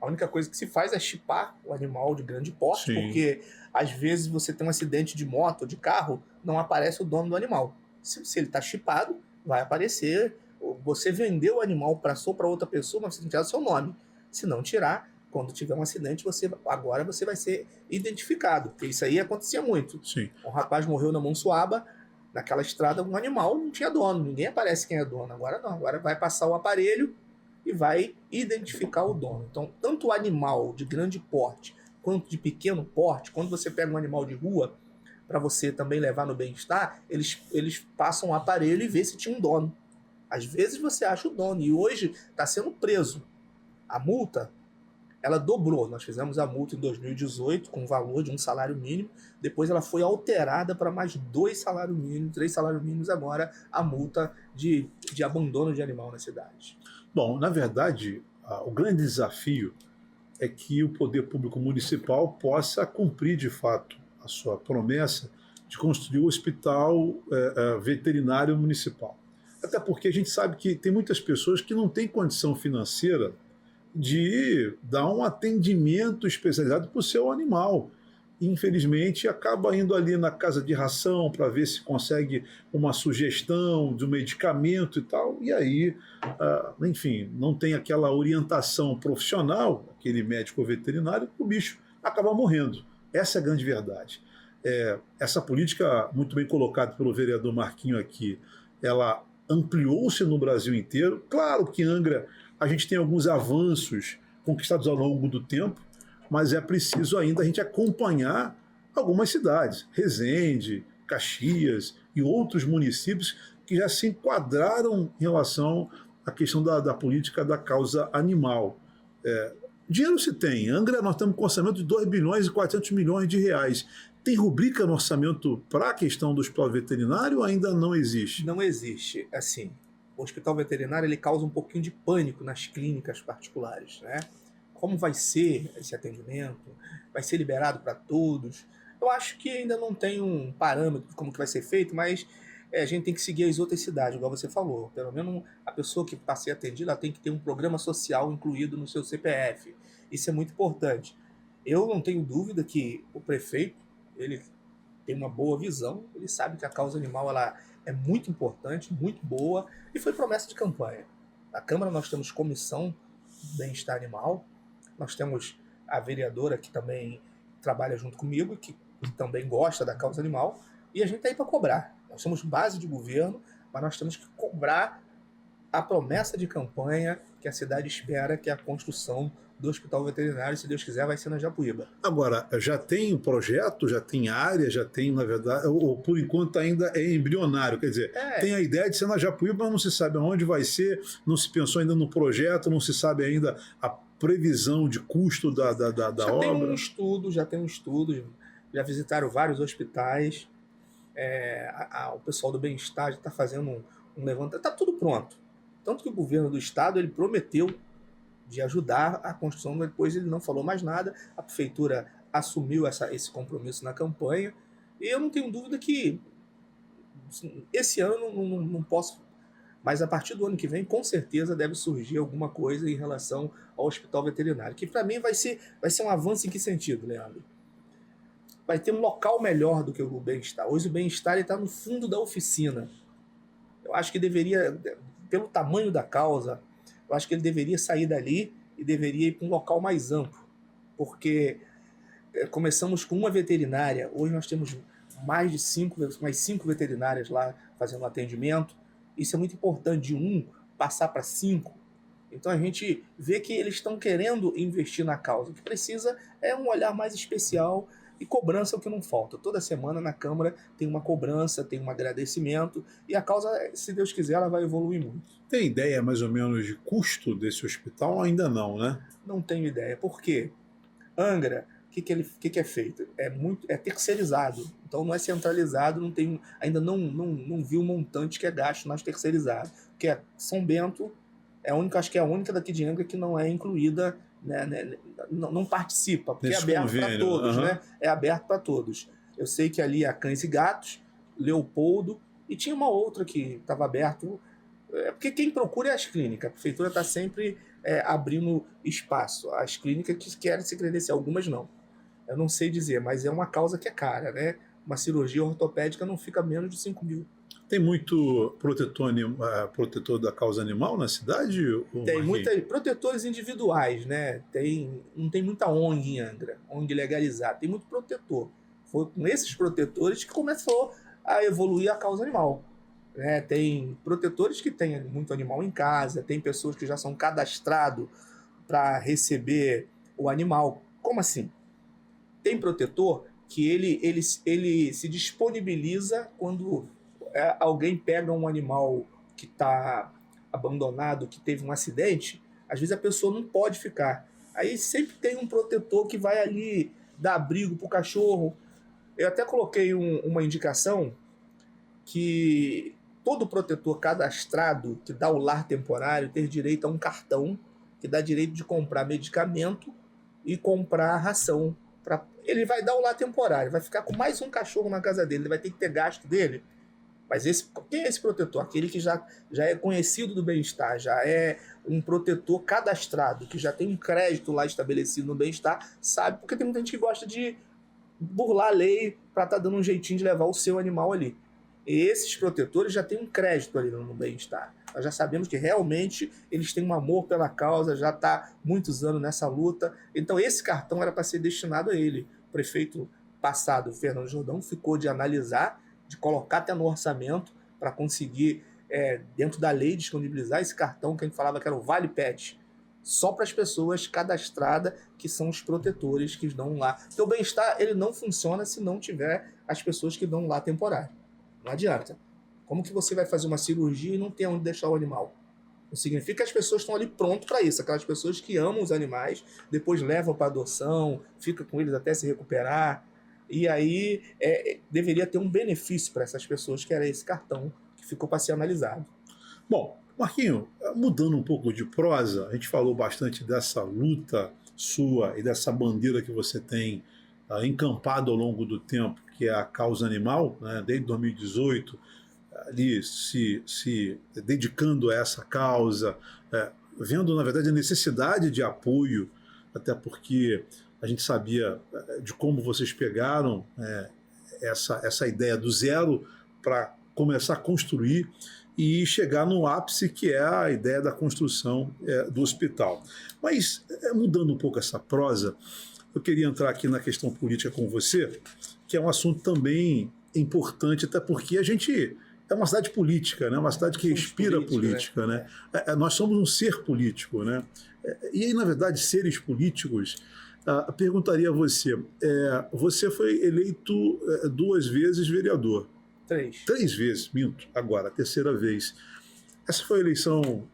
A única coisa que se faz é chipar o animal de grande porte, sim, porque às vezes você tem um acidente de moto, de carro, não aparece o dono do animal. Se ele está chipado, vai aparecer. Você vendeu o animal para outra pessoa, mas você tem que tirar o seu nome. Se não tirar, quando tiver um acidente, agora você vai ser identificado. Porque isso aí acontecia muito. Sim. Um rapaz morreu na Monsuaba, naquela estrada, um animal não tinha dono. Ninguém aparece quem é dono. Agora não. Agora vai passar o aparelho e vai identificar o dono. Então, tanto o animal de grande porte quanto de pequeno porte, quando você pega um animal de rua, para você também levar no bem-estar, eles passam o aparelho e vê se tinha um dono. Às vezes você acha o dono, e hoje está sendo preso. A multa, ela dobrou. Nós fizemos a multa em 2018 com o valor de um salário mínimo, depois ela foi alterada para mais 2 salários mínimos, 3 salários mínimos agora, a multa de abandono de animal na cidade. Bom, na verdade, o grande desafio é que o poder público municipal possa cumprir de fato a sua promessa de construir o hospital veterinário municipal. Até porque a gente sabe que tem muitas pessoas que não têm condição financeira de dar um atendimento especializado para o seu animal. Infelizmente, acaba indo ali na casa de ração para ver se consegue uma sugestão de um medicamento e tal, e aí, enfim, não tem aquela orientação profissional, aquele médico veterinário, o bicho acaba morrendo. Essa é a grande verdade. Essa política, muito bem colocada pelo vereador Marquinho aqui, ela ampliou-se no Brasil inteiro. Claro que Angra, a gente tem alguns avanços conquistados ao longo do tempo, mas é preciso ainda a gente acompanhar algumas cidades, Resende, Caxias e outros municípios que já se enquadraram em relação à questão da política da causa animal. Dinheiro se tem. Angra, nós estamos com um orçamento de 2 bilhões e 400 milhões de reais. Tem rubrica no orçamento para a questão do hospital veterinário ou ainda não existe? Não existe. Assim, o hospital veterinário ele causa um pouquinho de pânico nas clínicas particulares, né? Como vai ser esse atendimento? Vai ser liberado para todos? Eu acho que ainda não tem um parâmetro de como que vai ser feito, mas a gente tem que seguir as outras cidades, igual você falou. Pelo menos a pessoa que está sendo atendida, ela tem que ter um programa social incluído no seu CPF. Isso é muito importante. Eu não tenho dúvida que o prefeito, ele tem uma boa visão, ele sabe que a causa animal ela é muito importante, muito boa, e foi promessa de campanha. Na Câmara nós temos comissão de bem-estar animal, nós temos a vereadora que também trabalha junto comigo, que também gosta da causa animal, e a gente está aí para cobrar. Nós somos base de governo, mas nós temos que cobrar a promessa de campanha que a cidade espera, que é a construção do hospital veterinário, se Deus quiser, vai ser na Japuíba. Agora, já tem um projeto, já tem área, já tem, na verdade, ou por enquanto ainda é embrionário, quer dizer, tem a ideia de ser na Japuíba, mas não se sabe aonde vai ser, não se pensou ainda no projeto, não se sabe ainda a previsão de custo da obra. Já tem um estudo, já visitaram vários hospitais, o pessoal do bem-estar já está fazendo um levantamento, está tudo pronto. Tanto que o governo do estado ele prometeu de ajudar a construção, depois ele não falou mais nada, a prefeitura assumiu esse compromisso na campanha, e eu não tenho dúvida que esse ano não posso, mas a partir do ano que vem, com certeza deve surgir alguma coisa em relação ao hospital veterinário, que para mim vai ser um avanço em que sentido, Leandro? Vai ter um local melhor do que o bem-estar. Hoje o bem-estar está no fundo da oficina. Eu acho que deveria, pelo tamanho da causa, eu acho que ele deveria sair dali e deveria ir para um local mais amplo. Porque começamos com uma veterinária, hoje nós temos mais 5 veterinárias lá fazendo atendimento. Isso é muito importante, de 1 passar para 5. Então a gente vê que eles estão querendo investir na causa. O que precisa é um olhar mais especial. E cobrança é o que não falta. Toda semana na Câmara tem uma cobrança, tem um agradecimento, e a causa, se Deus quiser, ela vai evoluir muito. Tem ideia mais ou menos de custo desse hospital? Ainda não, né? Não tenho ideia. Por quê? Angra, o que é feito? É terceirizado. Então não é centralizado, ainda não vi o montante que é gasto nas terceirizadas. Porque São Bento acho que é a única daqui de Angra que não é incluída, né, não participa, porque nesse é aberto para todos, uhum. né? É aberto para todos. Eu sei que ali é Cães e Gatos, Leopoldo, e tinha uma outra que estava aberto, porque quem procura é as clínicas. A prefeitura está sempre abrindo espaço. As clínicas que querem se credenciar, algumas não. Eu não sei dizer, mas é uma causa que é cara, né? Uma cirurgia ortopédica não fica menos de 5 mil. Tem muito protetor da causa animal na cidade? Tem muitos protetores individuais, né? Não tem muita ONG em Angra, ONG legalizada. Tem muito protetor. Foi com esses protetores que começou a evoluir a causa animal. Né? Tem protetores que têm muito animal em casa, tem pessoas que já são cadastrados para receber o animal. Como assim? Tem protetor que ele se disponibiliza quando alguém pega um animal que está abandonado, que teve um acidente, às vezes a pessoa não pode ficar. Aí sempre tem um protetor que vai ali dar abrigo para o cachorro. Eu até coloquei uma indicação que todo protetor cadastrado que dá o lar temporário tem direito a um cartão que dá direito de comprar medicamento e comprar ração. Ele vai dar o lar temporário, vai ficar com mais um cachorro na casa dele, ele vai ter que ter gasto dele. Mas quem é esse protetor? Aquele que já é conhecido do bem-estar, já é um protetor cadastrado, que já tem um crédito lá estabelecido no bem-estar, sabe? Porque tem muita gente que gosta de burlar a lei para estar dando um jeitinho de levar o seu animal ali. E esses protetores já têm um crédito ali no bem-estar. Nós já sabemos que realmente eles têm um amor pela causa, já está muitos anos nessa luta. Então esse cartão era para ser destinado a ele. O prefeito passado, Fernando Jordão, ficou de analisar, de colocar até no orçamento para conseguir, dentro da lei, disponibilizar esse cartão que a gente falava que era o Vale Pet, só para as pessoas cadastradas, que são os protetores que dão lá. Então o bem-estar ele não funciona se não tiver as pessoas que dão lá temporário. Não adianta. Como que você vai fazer uma cirurgia e não tem onde deixar o animal? Não significa que as pessoas estão ali prontas para isso. Aquelas pessoas que amam os animais, depois levam para adoção, fica com eles até se recuperar. E aí deveria ter um benefício para essas pessoas, que era esse cartão que ficou para ser analisado. Bom, Marquinho, mudando um pouco de prosa, a gente falou bastante dessa luta sua e dessa bandeira que você tem encampado ao longo do tempo, que é a causa animal, né? Desde 2018. ali se dedicando a essa causa, vendo, na verdade, a necessidade de apoio, até porque a gente sabia de como vocês pegaram essa ideia do zero para começar a construir e chegar no ápice, que é a ideia da construção do hospital. Mas, mudando um pouco essa prosa, eu queria entrar aqui na questão política com você, que é um assunto também importante, até porque a gente é uma cidade política, né? Uma cidade que respira política, né? Nós somos um ser político, né? E aí, na verdade, seres políticos, perguntaria a você, você foi eleito 2 vezes vereador. 3. 3 vezes, minto, agora, a terceira vez. Essa foi uma eleição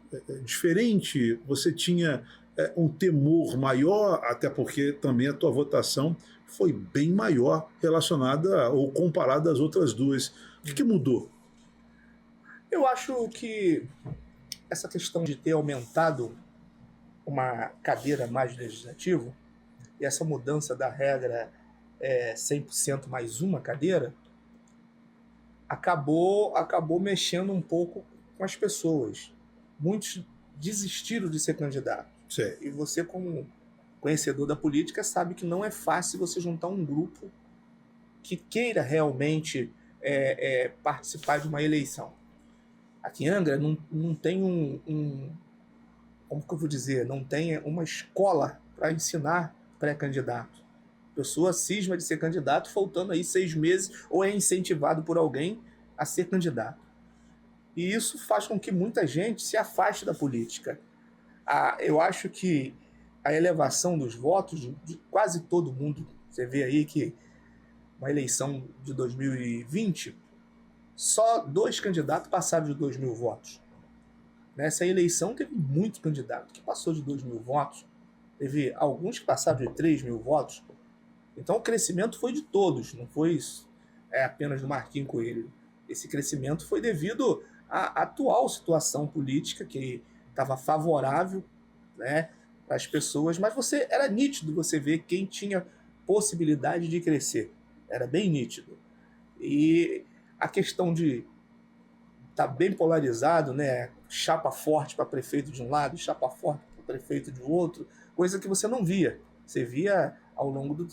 diferente? Você tinha um temor maior, até porque também a tua votação foi bem maior relacionada ou comparada às outras 2. O que mudou? Eu acho que essa questão de ter aumentado uma cadeira mais legislativo e essa mudança da regra 100% mais uma cadeira acabou mexendo um pouco com as pessoas. Muitos desistiram de ser candidato. Sim. E você, como conhecedor da política, sabe que não é fácil você juntar um grupo que queira realmente participar de uma eleição. Aqui em Angra não tem como que eu vou dizer? Não tem uma escola para ensinar pré-candidato. A pessoa cisma de ser candidato, faltando aí 6 meses, ou é incentivado por alguém a ser candidato. E isso faz com que muita gente se afaste da política. Eu acho que a elevação dos votos de quase todo mundo, você vê aí que uma eleição de 2020, só 2 candidatos passaram de 2.000 votos. Nessa eleição teve muito candidato que passou de 2.000 votos, teve alguns que passaram de 3.000 votos. Então o crescimento foi de todos, não foi apenas do Marquinhos Coelho. Esse crescimento foi devido à atual situação política, que estava favorável, né, para as pessoas, mas era nítido você ver quem tinha possibilidade de crescer. Era bem nítido. E a questão de estar bem polarizado, né, chapa forte para prefeito de um lado, chapa forte para prefeito de outro, coisa que você não via. Você via, ao longo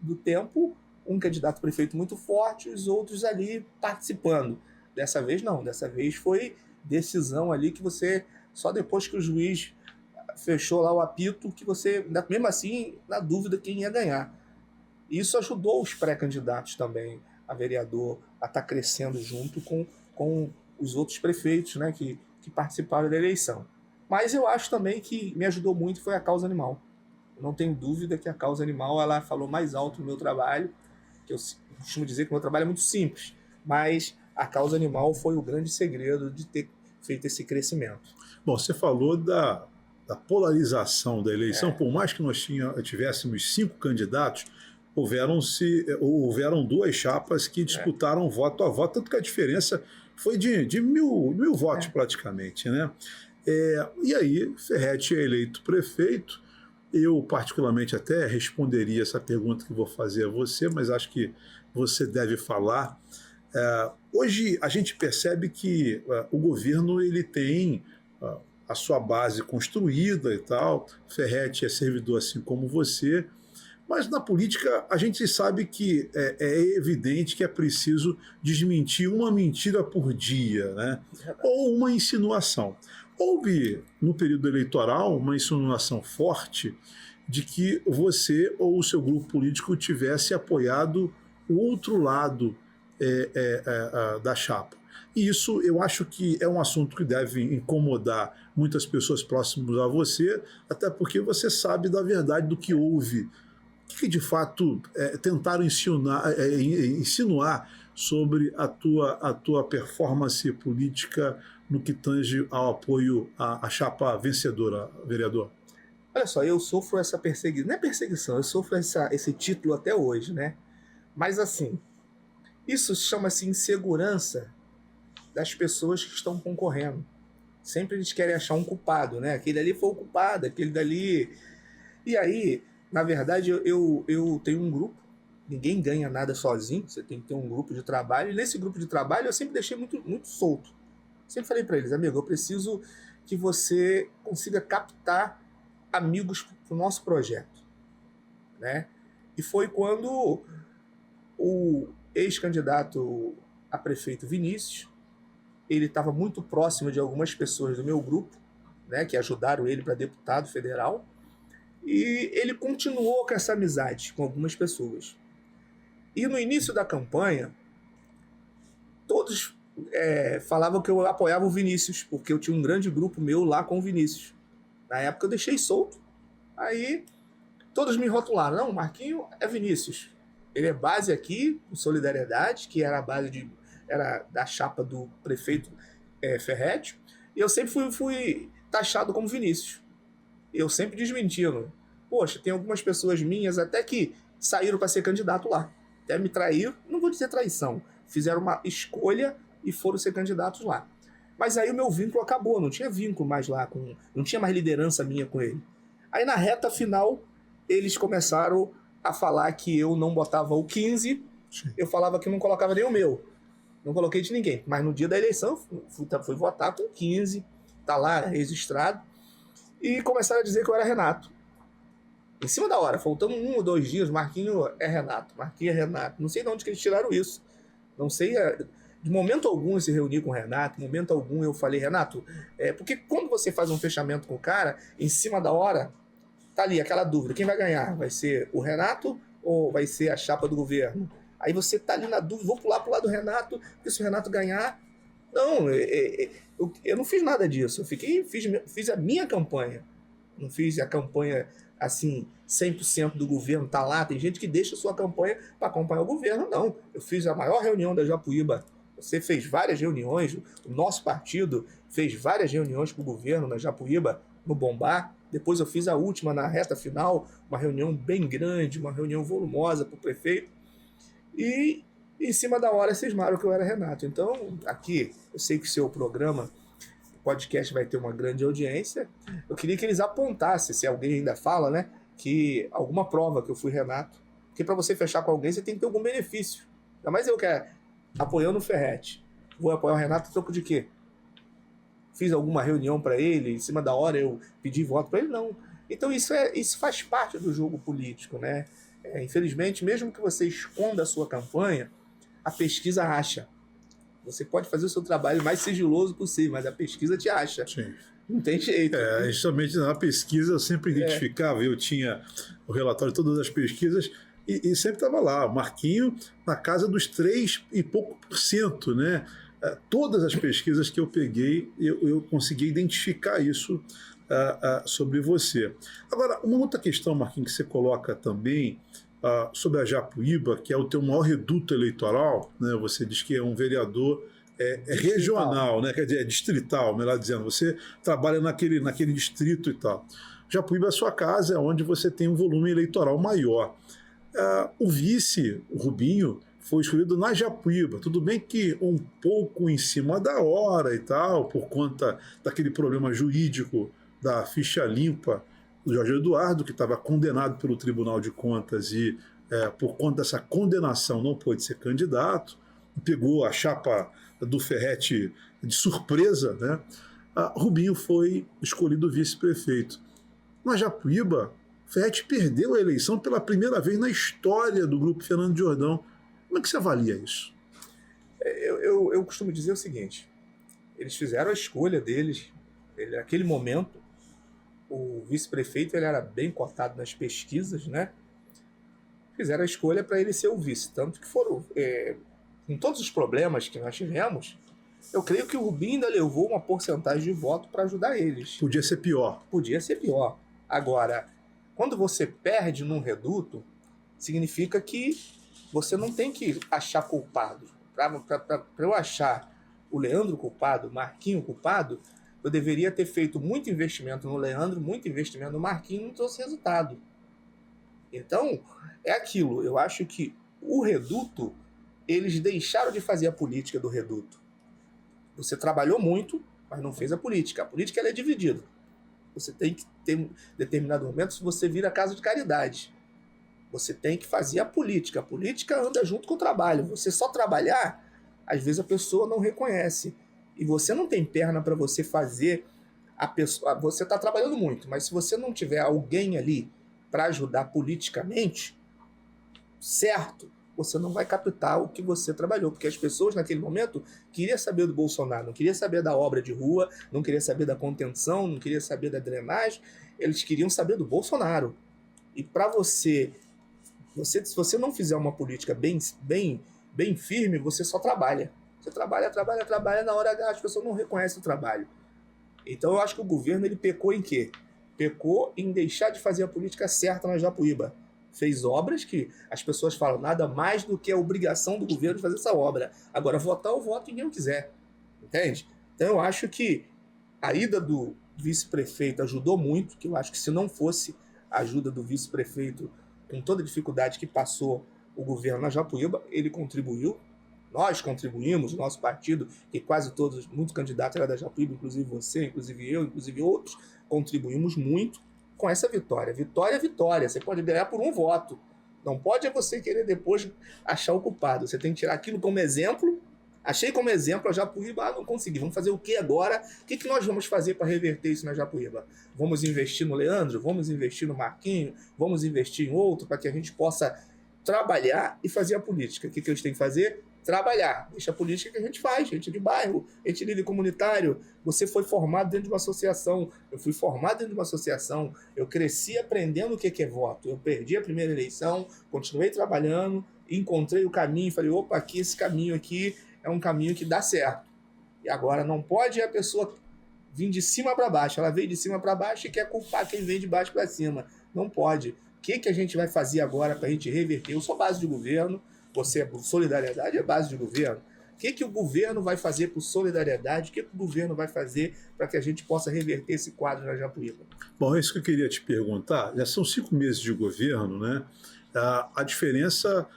do tempo, um candidato prefeito muito forte e os outros ali participando. Dessa vez não, dessa vez foi decisão ali que você, só depois que o juiz fechou lá o apito, que você, mesmo assim, na dúvida quem ia ganhar. Isso ajudou os pré-candidatos também a vereador a estar crescendo junto com os outros prefeitos, né, que participaram da eleição. Mas eu acho também que me ajudou muito foi a causa animal. Eu não tenho dúvida que a causa animal ela falou mais alto no meu trabalho, que eu costumo dizer que o meu trabalho é muito simples, mas a causa animal foi o grande segredo de ter feito esse crescimento. Bom, você falou da polarização da eleição, por mais que nós tivéssemos 5 candidatos, houveram 2 chapas que disputaram voto a voto, tanto que a diferença foi de mil votos praticamente, né? E aí, Ferretti é eleito prefeito. Eu, particularmente, até responderia essa pergunta que vou fazer a você, mas acho que você deve falar. Hoje, a gente percebe que o governo ele tem a sua base construída e tal. Ferretti é servidor assim como você. Mas na política a gente sabe que é evidente que é preciso desmentir uma mentira por dia, né? Ou uma insinuação. Houve, no período eleitoral, uma insinuação forte de que você ou o seu grupo político tivesse apoiado o outro lado da chapa. E isso eu acho que é um assunto que deve incomodar muitas pessoas próximas a você, até porque você sabe da verdade do que houve. O que de fato tentaram insinuar sobre a tua performance política no que tange ao apoio à chapa vencedora, vereador? Olha só, eu sofro essa perseguição, não é perseguição, eu sofro esse título até hoje, né? Mas assim, isso chama-se insegurança das pessoas que estão concorrendo. Sempre eles querem achar um culpado, né? Aquele ali foi o culpado, aquele dali... E aí, na verdade, eu tenho um grupo ninguém ganha nada sozinho, você tem que ter um grupo de trabalho, e nesse grupo de trabalho eu sempre deixei muito, muito solto. Sempre falei para eles, amigo, eu preciso que você consiga captar amigos para o nosso projeto, né? E foi quando o ex-candidato a prefeito Vinícius, ele estava muito próximo de algumas pessoas do meu grupo, né, que ajudaram ele para deputado federal, e ele continuou com essa amizade com algumas pessoas. E no início da campanha, todos falavam que eu apoiava o Vinícius, porque eu tinha um grande grupo meu lá com o Vinícius. Na época eu deixei solto. Aí todos me rotularam, não, Marquinho é Vinícius. Ele é base aqui, em Solidariedade, que era a base era da chapa do prefeito Ferretti, e eu sempre fui taxado como Vinícius. Eu sempre desmentindo. Poxa, tem algumas pessoas minhas até que saíram para ser candidato lá. Até me traíram, não vou dizer traição, fizeram uma escolha e foram ser candidatos lá. Mas aí o meu vínculo acabou, não tinha vínculo mais lá, não tinha mais liderança minha com ele. Aí na reta final, eles começaram a falar que eu não botava o 15, eu falava que não colocava nem o meu. Não coloquei de ninguém. Mas no dia da eleição, fui votar com 15, tá lá registrado, e começaram a dizer que eu era Renato. Em cima da hora, faltando 1 ou 2 dias, Marquinho é Renato, Marquinho é Renato. Não sei de onde que eles tiraram isso. Não sei, de momento algum eu se reuni com o Renato, de momento algum eu falei, Renato, porque quando você faz um fechamento com o cara, em cima da hora, tá ali aquela dúvida, quem vai ganhar? Vai ser o Renato ou vai ser a chapa do governo? Aí você tá ali na dúvida, vou pular pro lado do Renato, porque se o Renato ganhar... Não, eu não fiz nada disso, fiz a minha campanha. Não fiz a campanha assim, 100% do governo tá lá. Tem gente que deixa a sua campanha para acompanhar o governo. Não, eu fiz a maior reunião da Japuíba. Você fez várias reuniões, o nosso partido fez várias reuniões com o governo na Japuíba, no Bombá. Depois eu fiz a última, na reta final, uma reunião bem grande, uma reunião volumosa para o prefeito. E em cima da hora cismaram que eu era Renato. Então, aqui, eu sei que o seu programa, o podcast, vai ter uma grande audiência. Eu queria que eles apontassem, se alguém ainda fala, né, que alguma prova que eu fui Renato. Porque para você fechar com alguém, você tem que ter algum benefício. Ainda mais eu que apoiando o Ferretti. Vou apoiar o Renato a troco de quê? Fiz alguma reunião para ele, em cima da hora eu pedi voto para ele? Não. Então isso faz parte do jogo político, né? Infelizmente, mesmo que você esconda a sua campanha, a pesquisa acha. Você pode fazer o seu trabalho mais sigiloso possível, mas a pesquisa te acha. Sim. Não tem jeito. Justamente na pesquisa eu sempre identificava, eu tinha o relatório de todas as pesquisas e sempre estava lá, Marquinho na casa dos 3 e pouco por cento, né? Todas as pesquisas que eu peguei, eu consegui identificar isso sobre você. Agora, uma outra questão, Marquinhos, que você coloca também sobre a Japuíba, que é o teu maior reduto eleitoral, né? Você diz que é um vereador regional, né? Quer dizer, é distrital, melhor dizendo, você trabalha naquele distrito e tal. Japuíba é a sua casa, é onde você tem um volume eleitoral maior. O vice, o Rubinho, foi escolhido na Japuíba. Tudo bem que um pouco em cima da hora e tal, por conta daquele problema jurídico da ficha limpa do Jorge Eduardo, que estava condenado pelo Tribunal de Contas e, por conta dessa condenação, não pôde ser candidato. Pegou a chapa do Ferretti de surpresa, né? Rubinho foi escolhido vice-prefeito. Na Japuíba, Ferretti perdeu a eleição pela primeira vez na história do grupo Fernando Jordão. Como é que você avalia isso? Eu costumo dizer o seguinte, eles fizeram a escolha deles, naquele momento, o vice-prefeito ele era bem cotado nas pesquisas, né? Fizeram a escolha para ele ser o vice, tanto que foram, com todos os problemas que nós tivemos, eu creio que o Rubinho ainda levou uma porcentagem de voto para ajudar eles. Podia ser pior. Podia ser pior. Agora, quando você perde num reduto, significa que você não tem que achar culpado. Para eu achar o Leandro culpado, o Marquinho culpado, eu deveria ter feito muito investimento no Leandro, muito investimento no Marquinho, e não trouxe resultado. Então, é aquilo. Eu acho que o reduto, eles deixaram de fazer a política do reduto. Você trabalhou muito, mas não fez a política. A política ela é dividida. Você tem que ter, em determinado momento, se você vira casa de caridade. Você tem que fazer a política. A política anda junto com o trabalho. Você só trabalhar, às vezes a pessoa não reconhece. E você não tem perna para você fazer a pessoa. Você está trabalhando muito, mas se você não tiver alguém ali para ajudar politicamente, certo, você não vai captar o que você trabalhou, porque as pessoas naquele momento queriam saber do Bolsonaro, não queriam saber da obra de rua, não queriam saber da contenção, não queriam saber da drenagem, eles queriam saber do Bolsonaro. E para você, se você não fizer uma política bem firme, você só trabalha. Você trabalha, na hora as pessoas não reconhecem o trabalho. Então eu acho que o governo ele pecou em quê? Pecou em deixar de fazer a política certa na Japuíba. Fez obras que as pessoas falam nada mais do que a obrigação do governo de fazer essa obra. Agora, votar eu voto quem eu quiser. Entende? Então eu acho que a ida do vice-prefeito ajudou muito, que eu acho que se não fosse a ajuda do vice-prefeito, com toda a dificuldade que passou o governo na Japuíba, ele contribuiu. Nós contribuímos, nosso partido, que quase todos, muitos candidatos eram da Japuíba, inclusive você, inclusive eu, inclusive outros, contribuímos muito com essa vitória. Vitória é vitória. Você pode ganhar por um voto. Não pode você querer depois achar o culpado. Você tem que tirar aquilo como exemplo. Achei como exemplo a Japuíba, não consegui. Vamos fazer o que agora? O que nós vamos fazer para reverter isso na Japuíba? Vamos investir no Leandro? Vamos investir no Marquinho? Vamos investir em outro para que a gente possa trabalhar e fazer a política? O que eles têm que fazer? Trabalhar. Deixa a política que a gente faz, gente de bairro, gente líder comunitário. Você foi formado dentro de uma associação, eu fui formado dentro de uma associação, eu cresci aprendendo o que é voto. Eu perdi a primeira eleição, continuei trabalhando, encontrei o caminho, falei, opa, aqui esse caminho aqui é um caminho que dá certo. E agora não pode a pessoa vir de cima para baixo, ela veio de cima para baixo e quer culpar quem vem de baixo para cima. Não pode. O que a gente vai fazer agora para a gente reverter? Eu sou base de governo, você, solidariedade é base de governo. O que o governo vai fazer por solidariedade? O que o governo vai fazer para que a gente possa reverter esse quadro na Japuíba? Bom, é isso que eu queria te perguntar. Já são 5 meses de governo, né? A diferença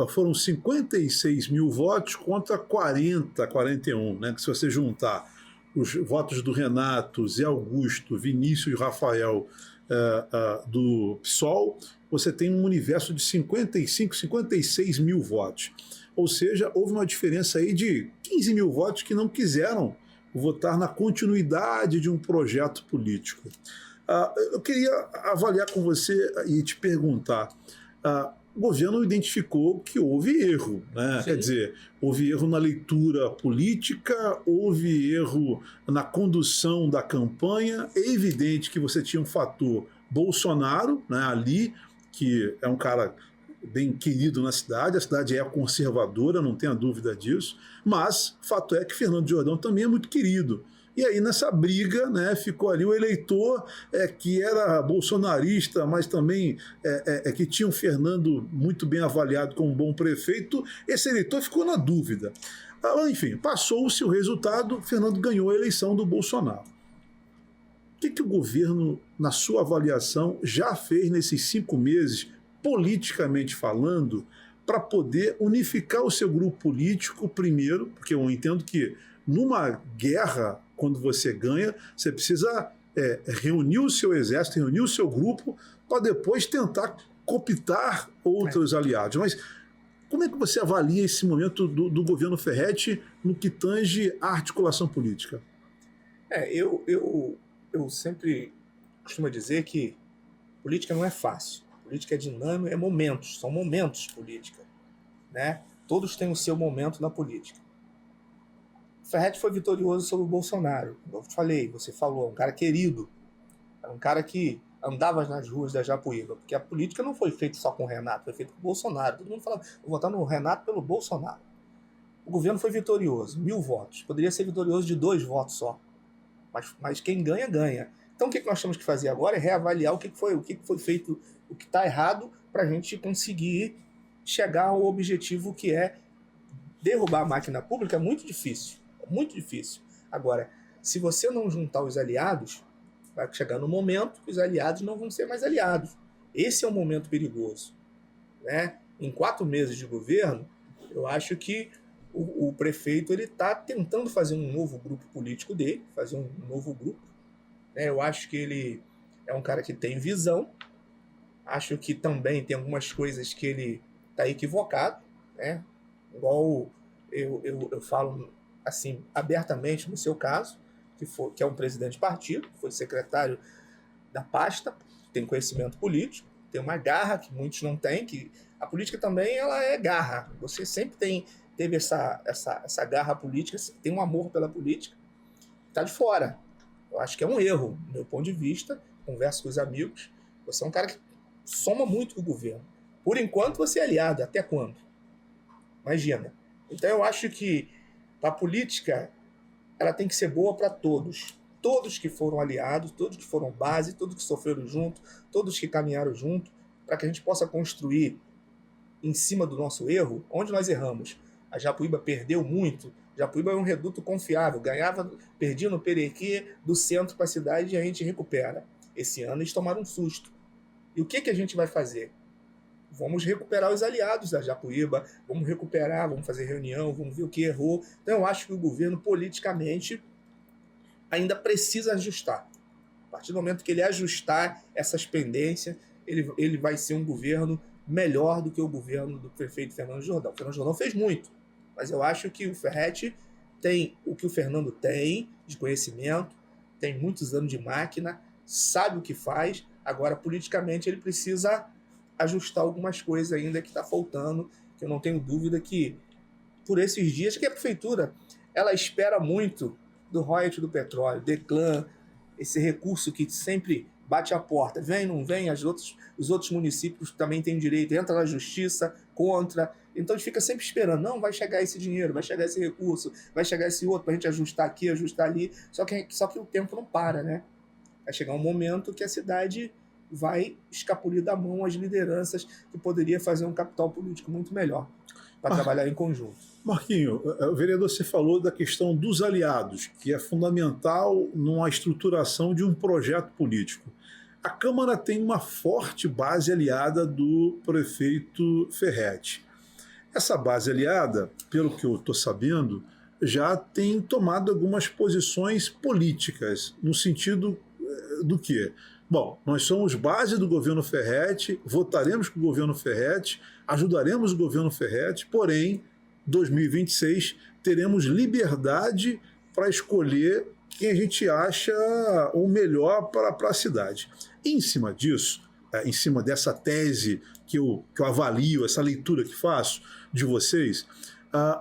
foram 56 mil votos contra 41, né? Que se você juntar os votos do Renato, Zé Augusto, Vinícius e Rafael do PSOL, você tem um universo de 55, 56 mil votos. Ou seja, houve uma diferença aí de 15 mil votos que não quiseram votar na continuidade de um projeto político. Eu queria avaliar com você e te perguntar, o governo identificou que houve erro, né? Quer dizer, houve erro na leitura política, houve erro na condução da campanha. É evidente que você tinha um fator Bolsonaro, né, ali, que é um cara bem querido na cidade, a cidade é conservadora, não tenha dúvida disso, mas fato é que Fernando Jordão também é muito querido. E aí nessa briga, né, ficou ali o eleitor que era bolsonarista, mas também que tinha o Fernando muito bem avaliado como um bom prefeito, esse eleitor ficou na dúvida. Enfim, passou-se o resultado, Fernando ganhou a eleição do Bolsonaro. O que o governo, na sua avaliação, já fez nesses 5 meses, politicamente falando, para poder unificar o seu grupo político primeiro, porque eu entendo que numa guerra, quando você ganha, você precisa reunir o seu exército, reunir o seu grupo, para depois tentar cooptar outros aliados. Mas como é que você avalia esse momento do governo Ferretti no que tange à articulação política? Eu sempre costumo dizer que política não é fácil. Política é dinâmica, são momentos política, né? Todos têm o seu momento na política. Ferretti foi vitorioso sobre o Bolsonaro. Eu falei, você falou, um cara querido, um cara que andava nas ruas da Japuíba, porque a política não foi feita só com o Renato, foi feita com o Bolsonaro. Todo mundo falava, vou votar no Renato pelo Bolsonaro. O governo foi vitorioso, 1.000 votos. Poderia ser vitorioso de 2 votos só. Mas quem ganha, ganha. Então o que nós temos que fazer agora é reavaliar o que foi feito, o que está errado, para a gente conseguir chegar ao objetivo que é derrubar a máquina pública. É muito difícil. Muito difícil. Agora, se você não juntar os aliados, vai chegar no momento que os aliados não vão ser mais aliados. Esse é um momento perigoso, né? Em 4 meses de governo, eu acho que o prefeito está tentando fazer um novo grupo político dele, fazer um novo grupo. Eu acho que ele é um cara que tem visão. Acho que também tem algumas coisas que ele está equivocado, né? Igual eu falo assim abertamente no seu caso, que é um presidente de partido, foi secretário da pasta, tem conhecimento político, tem uma garra que muitos não têm, que a política também ela é garra. Você sempre teve essa garra política, tem um amor pela política, está de fora. Eu acho que é um erro, do meu ponto de vista. Converso com os amigos. Você é um cara que soma muito com o governo. Por enquanto você é aliado, até quando? Imagina. Então eu acho que a política ela tem que ser boa para todos. Todos que foram aliados, todos que foram base, todos que sofreram junto, todos que caminharam junto, para que a gente possa construir em cima do nosso erro, onde nós erramos. A Japuíba perdeu muito. Japuíba é um reduto confiável, perdia no Perequê, do centro para a cidade, e a gente recupera. Esse ano eles tomaram um susto. E o que a gente vai fazer? Vamos recuperar os aliados da Japuíba, vamos recuperar, vamos fazer reunião, vamos ver o que errou. Então eu acho que o governo, politicamente, ainda precisa ajustar. A partir do momento que ele ajustar essas pendências, ele vai ser um governo melhor do que o governo do prefeito Fernando Jordão. O Fernando Jordão fez muito, mas eu acho que o Ferretti tem o que o Fernando tem de conhecimento, tem muitos anos de máquina, sabe o que faz. Agora, politicamente, ele precisa ajustar algumas coisas ainda que está faltando, que eu não tenho dúvida que, por esses dias, que a prefeitura ela espera muito do royalty do petróleo, Declan, esse recurso que sempre bate a porta, vem, não vem, os outros municípios também têm direito, entra na justiça, contra, então a gente fica sempre esperando, não, vai chegar esse dinheiro, vai chegar esse recurso, vai chegar esse outro para a gente ajustar aqui, ajustar ali, só que o tempo não para, né? Vai chegar um momento que a cidade vai escapulir da mão às lideranças que poderia fazer um capital político muito melhor para trabalhar em conjunto. Marquinho, o vereador, você falou da questão dos aliados, que é fundamental numa estruturação de um projeto político. A Câmara tem uma forte base aliada do prefeito Ferretti. Essa base aliada, pelo que eu estou sabendo, já tem tomado algumas posições políticas, no sentido do quê? Bom, nós somos base do governo Ferretti, votaremos com o governo Ferretti, ajudaremos o governo Ferretti, porém, 2026, teremos liberdade para escolher quem a gente acha o melhor para a cidade. E em cima disso, em cima dessa tese que eu avalio, essa leitura que faço de vocês,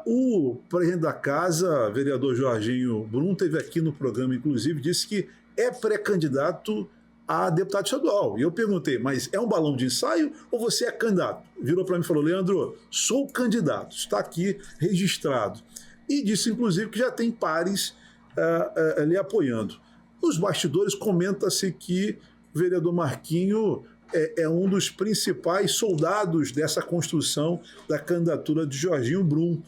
o presidente da casa, vereador Jorginho Brum, teve aqui no programa, inclusive, disse que é pré-candidato a deputado estadual. E eu perguntei, mas é um balão de ensaio ou você é candidato? Virou para mim e falou, Leandro, sou candidato, está aqui registrado. E disse, inclusive, que já tem pares lhe apoiando. Nos bastidores comenta-se que o vereador Marquinho é um dos principais soldados dessa construção da candidatura de Jorginho Brum.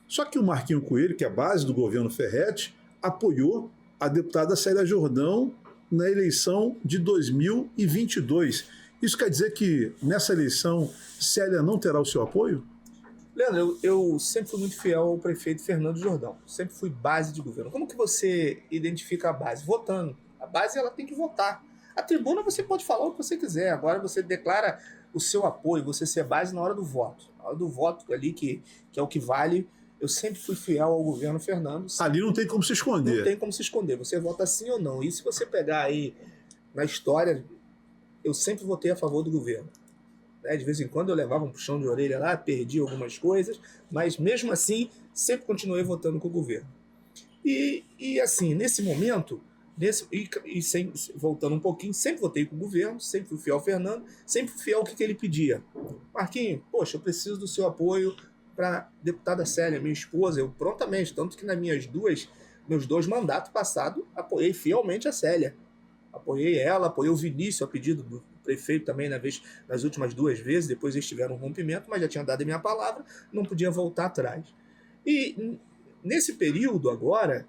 Só que o Marquinho Coelho, que é a base do governo Ferretti, apoiou a deputada Célia Jordão na eleição de 2022. Isso quer dizer que nessa eleição Célia não terá o seu apoio? Leandro, eu sempre fui muito fiel ao prefeito Fernando Jordão. Sempre fui base de governo. Como que você identifica a base? Votando. A base ela tem que votar. A tribuna você pode falar o que você quiser. Agora você declara o seu apoio, você ser base na hora do voto. Na hora do voto ali, que é o que vale. Eu sempre fui fiel ao governo Fernando. Ali não tem como se esconder. Não tem como se esconder. Você vota sim ou não. E se você pegar aí na história, eu sempre votei a favor do governo. De vez em quando eu levava um puxão de orelha lá, perdi algumas coisas, mas mesmo assim, sempre continuei votando com o governo. E assim, nesse momento, voltando um pouquinho, sempre votei com o governo, sempre fui fiel ao Fernando, sempre fui fiel ao que ele pedia. Marquinhos, poxa, eu preciso do seu apoio para a deputada Célia, minha esposa, eu prontamente, tanto que nas meus dois mandatos passados, apoiei fielmente a Célia. Apoiei ela, apoiei o Vinícius, a pedido do prefeito também nas últimas 2 vezes, depois eles tiveram um rompimento, mas já tinha dado a minha palavra, não podia voltar atrás. E nesse período agora,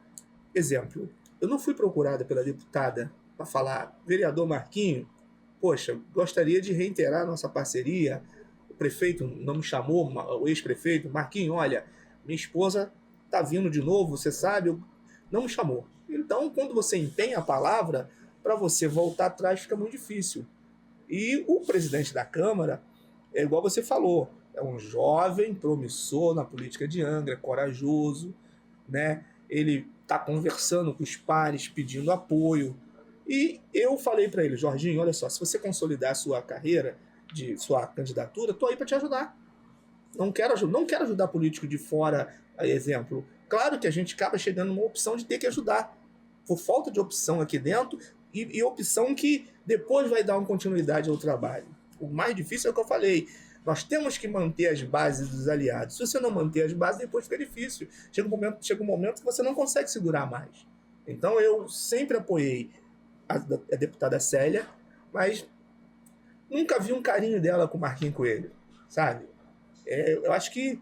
exemplo, eu não fui procurada pela deputada para falar, vereador Marquinho, poxa, gostaria de reiterar nossa parceria, o prefeito não me chamou, o ex-prefeito, Marquinho, olha, minha esposa está vindo de novo, você sabe, não me chamou. Então, quando você empenha a palavra, para você voltar atrás fica muito difícil. E o presidente da Câmara, é igual você falou, é um jovem promissor na política de Angra, corajoso, né? Ele está conversando com os pares, pedindo apoio. E eu falei para ele, Jorginho, olha só, se você consolidar a sua carreira, sua candidatura, estou aí para te ajudar. Não quero ajudar político de fora, a exemplo. Claro que a gente acaba chegando numa opção de ter que ajudar. Por falta de opção aqui dentro e opção que depois vai dar uma continuidade ao trabalho. O mais difícil é o que eu falei. Nós temos que manter as bases dos aliados. Se você não manter as bases, depois fica difícil. Chega um momento que você não consegue segurar mais. Então eu sempre apoiei a deputada Célia, mas nunca vi um carinho dela com o Marquinhos Coelho, sabe? Eu acho que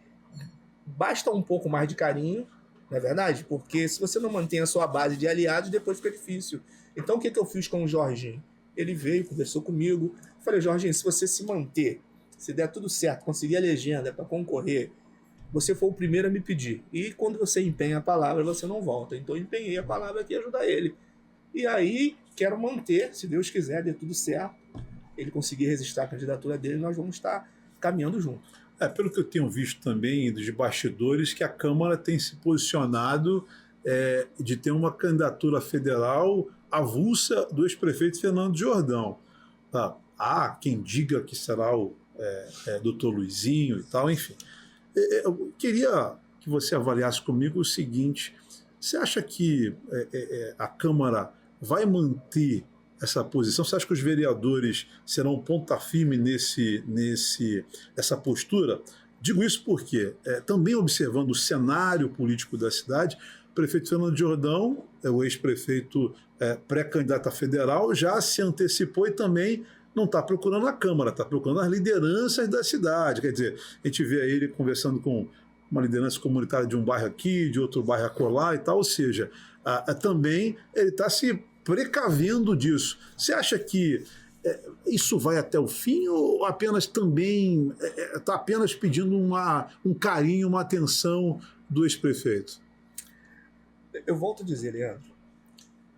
basta um pouco mais de carinho, não é verdade? Porque se você não mantém a sua base de aliados, depois fica difícil. Então o que eu fiz com o Jorginho? Ele veio, conversou comigo. Falei, Jorginho, se você se manter, se der tudo certo, conseguir a legenda para concorrer, você foi o primeiro a me pedir. E quando você empenha a palavra, você não volta. Então eu empenhei a palavra aqui e ajudar ele. E aí, quero manter, se Deus quiser, dê tudo certo, ele conseguir registrar a candidatura dele, nós vamos estar caminhando juntos. Pelo que eu tenho visto também dos bastidores, que a Câmara tem se posicionado de ter uma candidatura federal avulsa do ex-prefeito Fernando Jordão. Tá? Há quem diga que será o doutor Luizinho e tal, enfim. Eu queria que você avaliasse comigo o seguinte: você acha que a Câmara vai manter essa posição? Você acha que os vereadores serão ponta firme nessa postura? Digo isso porque, também observando o cenário político da cidade, o prefeito Fernando Jordão, o ex-prefeito pré-candidato a federal, já se antecipou e também não está procurando a Câmara, está procurando as lideranças da cidade. Quer dizer, a gente vê ele conversando com uma liderança comunitária de um bairro aqui, de outro bairro acolá e tal, ou seja, também ele está se precavendo disso. Você acha que isso vai até o fim ou apenas também está apenas pedindo um carinho, uma atenção do ex-prefeito? Eu volto a dizer, Leandro,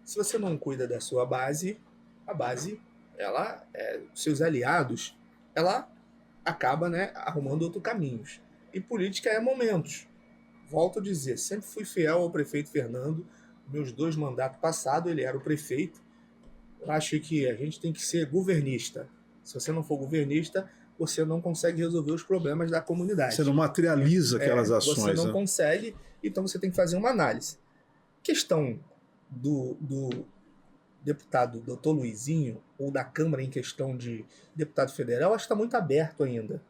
se você não cuida da sua base, a base, seus aliados, ela acaba, né, arrumando outros caminhos. E política é momentos. Volto a dizer, sempre fui fiel ao prefeito Fernando. Meus 2 mandatos passados, ele era o prefeito. Eu acho que a gente tem que ser governista. Se você não for governista, você não consegue resolver os problemas da comunidade. Você não materializa aquelas ações. Você não consegue, então você tem que fazer uma análise. Questão do deputado doutor Luizinho, ou da Câmara em questão de deputado federal, acho que está muito aberto ainda.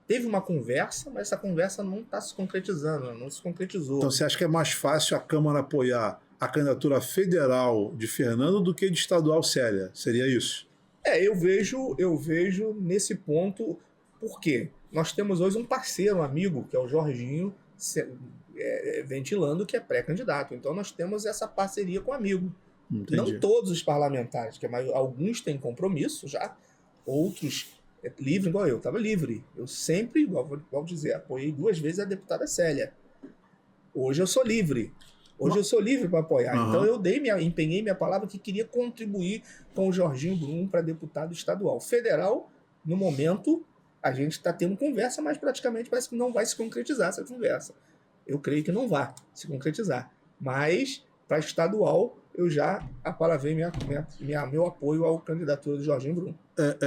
Teve uma conversa, mas essa conversa não está se concretizando, não se concretizou. Então você acha que é mais fácil a Câmara apoiar a candidatura federal de Fernando do que de estadual Célia? Seria isso? Eu vejo nesse ponto, porque nós temos hoje um parceiro, um amigo, que é o Jorginho, ventilando que é pré-candidato. Então nós temos essa parceria com o amigo. Entendi. Não todos os parlamentares, alguns têm compromisso já, outros livre, igual eu, estava livre. Eu sempre, igual dizer, apoiei 2 vezes a deputada Célia. Hoje eu sou livre. Hoje eu sou livre para apoiar. Uhum. Então eu empenhei minha palavra que queria contribuir com o Jorginho Brum para deputado estadual. Federal, no momento, a gente está tendo conversa, mas praticamente parece que não vai se concretizar essa conversa. Eu creio que não vai se concretizar. Mas, para estadual, eu já apalavei meu apoio à candidatura do Jorginho Brum.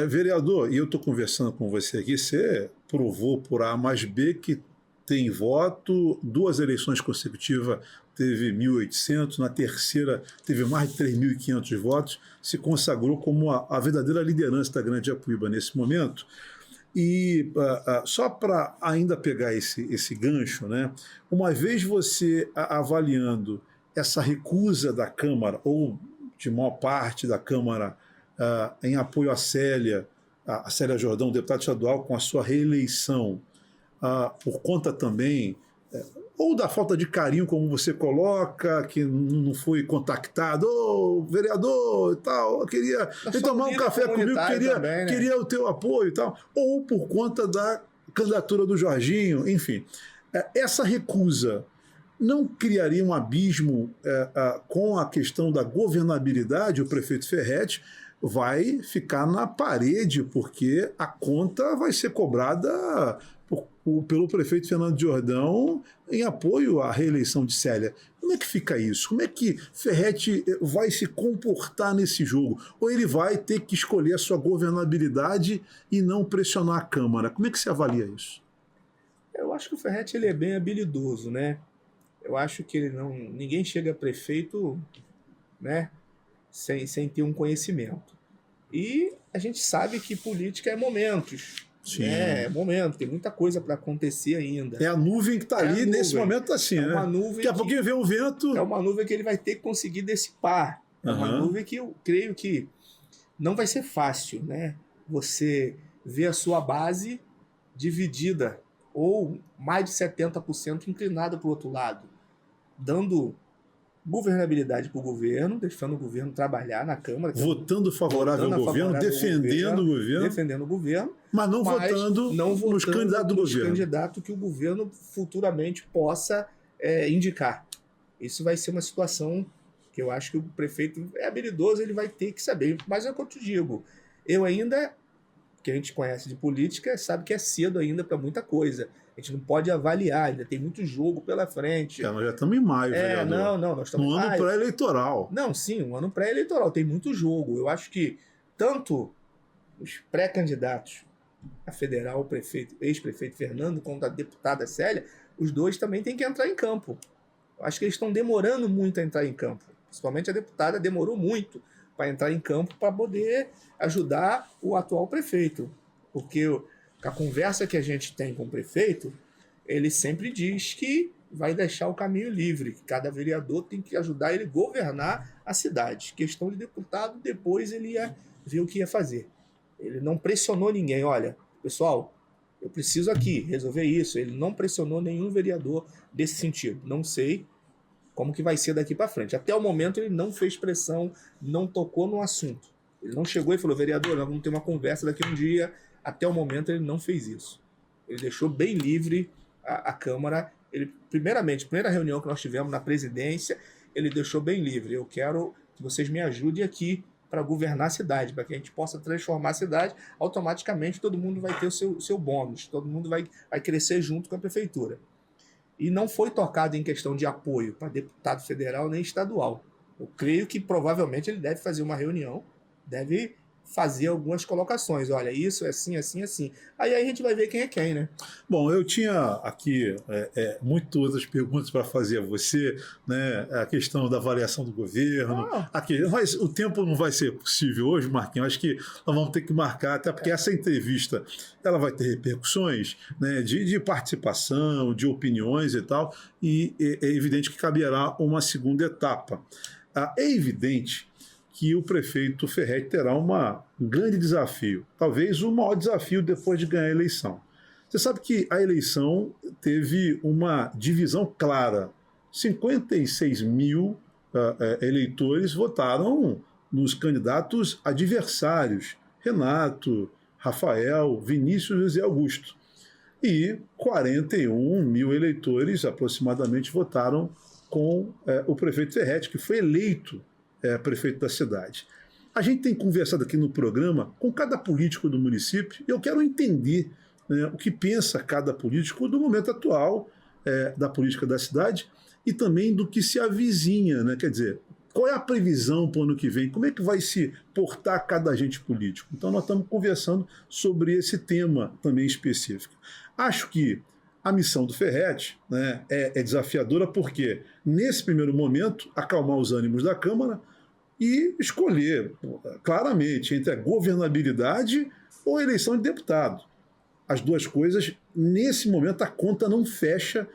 Vereador, e eu estou conversando com você aqui, você provou por A mais B que tem voto, 2 eleições consecutivas teve 1.800, na terceira teve mais de 3.500 votos, se consagrou como a verdadeira liderança da Grande Japuíba nesse momento. E só para ainda pegar esse gancho, né, uma vez você avaliando essa recusa da Câmara, ou de maior parte da Câmara, em apoio a Célia Jordão, deputada estadual, com a sua reeleição, por conta também, ou da falta de carinho, como você coloca, que não foi contactado, vereador e tal, eu queria tomar um café comigo, queria o teu apoio e tal, ou por conta da candidatura do Jorginho, enfim. Essa recusa não criaria um abismo com a questão da governabilidade? O prefeito Ferretti vai ficar na parede, porque a conta vai ser cobrada pelo prefeito Fernando Jordão em apoio à reeleição de Célia. Como é que fica isso? Como é que Ferretti vai se comportar nesse jogo? Ou ele vai ter que escolher a sua governabilidade e não pressionar a Câmara? Como é que você avalia isso? Eu acho que o Ferretti ele é bem habilidoso, né? Eu acho que ninguém chega a prefeito, né, sem ter um conhecimento. E a gente sabe que política é momentos. Sim. É momento, tem muita coisa para acontecer ainda. É a nuvem que está ali, nesse momento está assim, né? Uma nuvem daqui a pouquinho vem um vento. É uma nuvem que ele vai ter que conseguir dissipar. É uma nuvem que eu creio que não vai ser fácil, né? Você vê a sua base dividida, ou mais de 70% inclinada para o outro lado, dando governabilidade para o governo, deixando o governo trabalhar na Câmara. Votando favorável ao governo, defendendo o governo, mas não votando nos candidatos do governo. Candidato que o governo futuramente possa indicar. Isso vai ser uma situação que eu acho que o prefeito é habilidoso, ele vai ter que saber. Mas é o que eu te digo, eu ainda, que a gente conhece de política, sabe que é cedo ainda para muita coisa. A gente não pode avaliar, ainda tem muito jogo pela frente. Nós já estamos em maio, vereador. Nós estamos em maio. Um ano pré-eleitoral. Não, sim, um ano pré-eleitoral, tem muito jogo. Eu acho que tanto os pré-candidatos a federal, o prefeito, ex-prefeito Fernando, quanto a deputada Célia, os dois também têm que entrar em campo. Eu acho que eles estão demorando muito a entrar em campo. Principalmente a deputada demorou muito para entrar em campo para poder ajudar o atual prefeito. Porque a conversa que a gente tem com o prefeito, ele sempre diz que vai deixar o caminho livre, que cada vereador tem que ajudar ele a governar a cidade. Questão de deputado, depois ele ia ver o que ia fazer. Ele não pressionou ninguém. Olha, pessoal, eu preciso aqui resolver isso. Ele não pressionou nenhum vereador desse sentido. Não sei como que vai ser daqui para frente. Até o momento ele não fez pressão, não tocou no assunto. Ele não chegou e falou, vereador, nós vamos ter uma conversa daqui a um dia. Até o momento ele não fez isso. Ele deixou bem livre a Câmara. Ele, primeiramente, primeira reunião que nós tivemos na presidência, ele deixou bem livre. Eu quero que vocês me ajudem aqui para governar a cidade, para que a gente possa transformar a cidade. Automaticamente todo mundo vai ter o seu bônus, todo mundo vai crescer junto com a prefeitura. E não foi tocado em questão de apoio para deputado federal nem estadual. Eu creio que provavelmente ele deve fazer uma reunião, deve fazer algumas colocações. Olha, isso é assim, assim, assim. Aí a gente vai ver quem é quem, né? Bom, eu tinha aqui muitas outras perguntas para fazer a você, né? A questão da avaliação do governo. Mas o tempo não vai ser possível hoje, Marquinhos. Acho que nós vamos ter que marcar, até porque essa entrevista ela vai ter repercussões, né, de participação, de opiniões e tal, e é evidente que caberá uma segunda etapa. É evidente que o prefeito Ferretti terá um grande desafio, talvez o maior desafio depois de ganhar a eleição. Você sabe que a eleição teve uma divisão clara. 56 mil eleitores votaram nos candidatos adversários, Renato, Rafael, Vinícius e José Augusto. E 41 mil eleitores, aproximadamente, votaram com o prefeito Ferretti, que foi eleito prefeito da cidade. A gente tem conversado aqui no programa com cada político do município e eu quero entender, né, o que pensa cada político do momento atual da política da cidade e também do que se avizinha, né? Quer dizer, qual é a previsão para o ano que vem? Como é que vai se portar cada agente político? Então nós estamos conversando sobre esse tema também específico. Acho que a missão do Ferretti, né, é desafiadora porque, nesse primeiro momento, acalmar os ânimos da Câmara e escolher claramente entre a governabilidade ou a eleição de deputado. As duas coisas, nesse momento, a conta não fecha,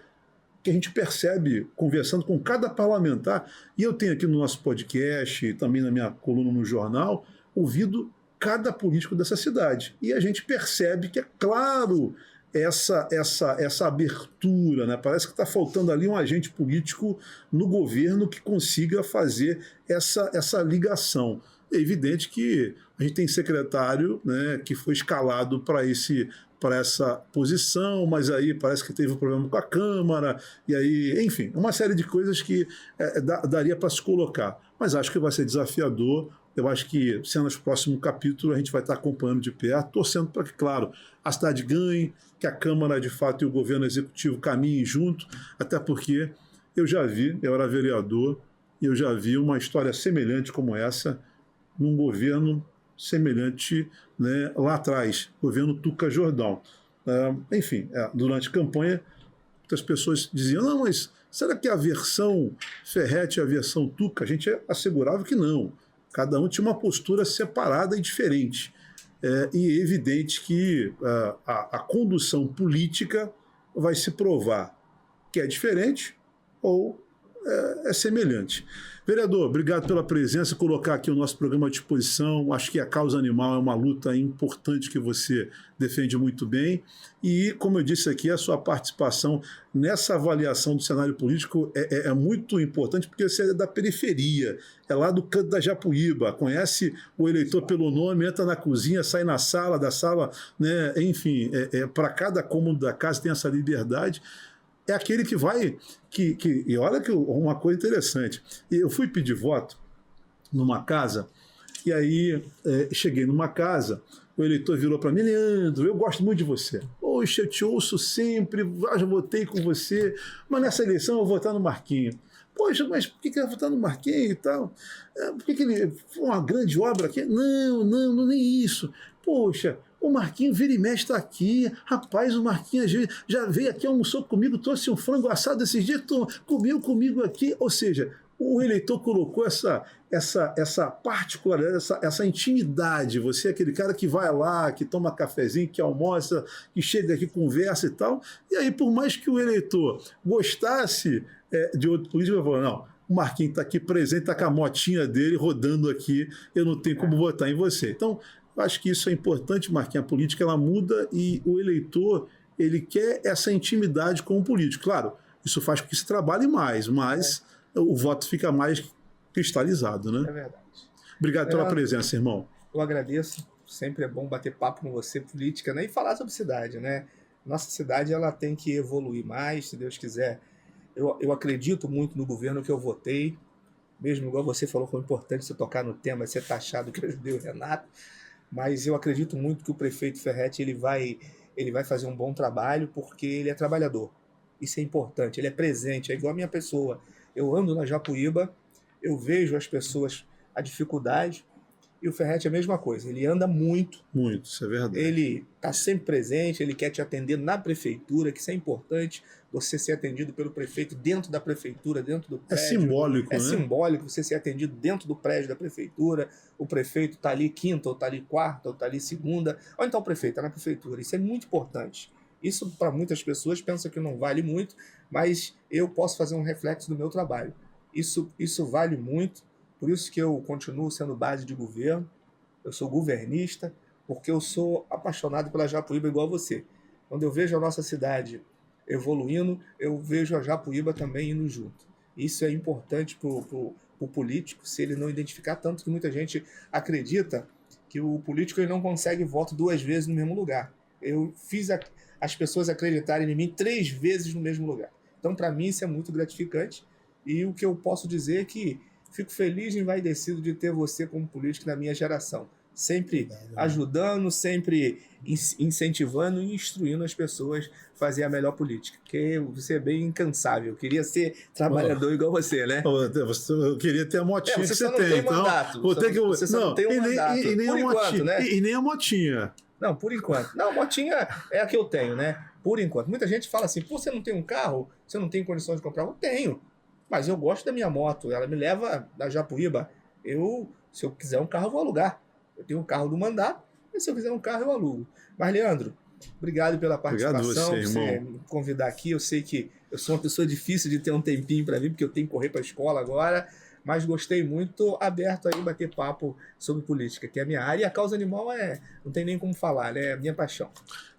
que a gente percebe conversando com cada parlamentar, e eu tenho aqui no nosso podcast e também na minha coluna no jornal, ouvido cada político dessa cidade. E a gente percebe que, é claro, essa abertura, né? Parece que está faltando ali um agente político no governo que consiga fazer essa ligação. É evidente que a gente tem secretário, né, que foi escalado para essa posição, mas aí parece que teve um problema com a Câmara, e aí, enfim, uma série de coisas que daria para se colocar. Mas acho que vai ser desafiador eu acho que cenas próximo capítulo a gente vai estar acompanhando de perto, torcendo para que, claro, a cidade ganhe, que a Câmara, de fato, e o governo executivo caminhem junto, até porque eu já vi, eu era vereador, e eu já vi uma história semelhante como essa num governo semelhante, né, lá atrás, governo Tuca Jordão. Enfim, durante a campanha, muitas pessoas diziam, não, mas será que a versão Ferretti e a versão Tuca? A gente assegurava que não. Cada um tinha uma postura separada e diferente. E é evidente que a condução política vai se provar que é diferente ou é semelhante. Vereador, obrigado pela presença, colocar aqui o nosso programa à disposição. Acho que a causa animal é uma luta importante que você defende muito bem. E, como eu disse aqui, a sua participação nessa avaliação do cenário político é muito importante, porque você é da periferia, é lá do canto da Japuíba, conhece o eleitor pelo nome, entra na cozinha, sai na sala, da sala, né? Enfim, para cada cômodo da casa tem essa liberdade. É aquele que vai... E olha que uma coisa interessante. Eu fui pedir voto numa casa, e aí cheguei numa casa, o eleitor virou para mim, Leandro, eu gosto muito de você. Poxa, eu te ouço sempre, já votei com você, mas nessa eleição eu vou votar no Marquinho. Poxa, mas por que ele vai votar no Marquinho e tal? Por que ele foi uma grande obra aqui? Não, nem isso. Poxa, o Marquinho vira e mexe está aqui. Rapaz, o Marquinho já veio aqui, almoçou comigo, trouxe um frango assado esses dias, comeu comigo aqui. Ou seja, o eleitor colocou essa particularidade, essa intimidade. Você é aquele cara que vai lá, que toma cafezinho, que almoça, que chega aqui, conversa e tal. E aí, por mais que o eleitor gostasse de outro político, ele falou, não, o Marquinhos está aqui presente, está com a motinha dele rodando aqui, eu não tenho como votar em você. Então, acho que isso é importante, Marquinhos. A política ela muda e o eleitor ele quer essa intimidade com o político. Claro, isso faz com que se trabalhe mais, mas o voto fica mais cristalizado, né? É verdade. Obrigado pela presença, irmão. Eu agradeço. Sempre é bom bater papo com você, política, né? E falar sobre cidade, né? Nossa cidade ela tem que evoluir mais, se Deus quiser. Eu acredito muito no governo que eu votei. Mesmo igual você falou, foi importante você tocar no tema, ser taxado que eu ajudei o Renato. Mas eu acredito muito que o prefeito Ferretti ele vai fazer um bom trabalho porque ele é trabalhador. Isso é importante, ele é presente, é igual a minha pessoa. Eu ando na Japuíba, eu vejo as pessoas, a dificuldade, e o Ferretti é a mesma coisa. Ele anda muito. Muito, isso é verdade. Ele está sempre presente, ele quer te atender na prefeitura, que isso é importante, você ser atendido pelo prefeito dentro da prefeitura, dentro do prédio. É simbólico, né? É simbólico você ser atendido dentro do prédio da prefeitura, o prefeito está ali quinta, ou está ali quarta, ou está ali segunda, ou então o prefeito está na prefeitura. Isso é muito importante. Isso, para muitas pessoas, pensa que não vale muito, mas eu posso fazer um reflexo do meu trabalho. Isso vale muito, por isso que eu continuo sendo base de governo, eu sou governista, porque eu sou apaixonado pela Japuíba igual você. Quando eu vejo a nossa cidade evoluindo, eu vejo a Japuíba também indo junto. Isso é importante para o político, se ele não identificar, tanto que muita gente acredita que o político ele não consegue voto 2 vezes no mesmo lugar. Eu fiz as pessoas acreditarem em mim 3 vezes no mesmo lugar. Então, para mim, isso é muito gratificante. E o que eu posso dizer é que fico feliz e envaidecido de ter você como político na minha geração. Sempre ajudando, sempre incentivando e instruindo as pessoas a fazer a melhor política. Porque você é bem incansável. Eu queria ser trabalhador igual você, né? Eu queria ter a motinha que você tem. Então, você só não tem um mandato. E nem por a enquanto, motinha, né? E nem a motinha. Não, por enquanto. Não, motinha é a que eu tenho, né? Por enquanto. Muita gente fala assim, pô, você não tem um carro? Você não tem condições de comprar? Eu tenho. Mas eu gosto da minha moto. Ela me leva da Japuíba. Se eu quiser um carro, eu vou alugar. Eu tenho um carro do mandato, e se eu quiser um carro, eu alugo. Mas, Leandro, obrigado pela participação. Obrigado você me convidar aqui. Eu sei que eu sou uma pessoa difícil de ter um tempinho para vir, porque eu tenho que correr para a escola agora. Mas gostei muito, estou aberto aí a bater papo sobre política, que é a minha área. E a causa animal não tem nem como falar, né? É a minha paixão.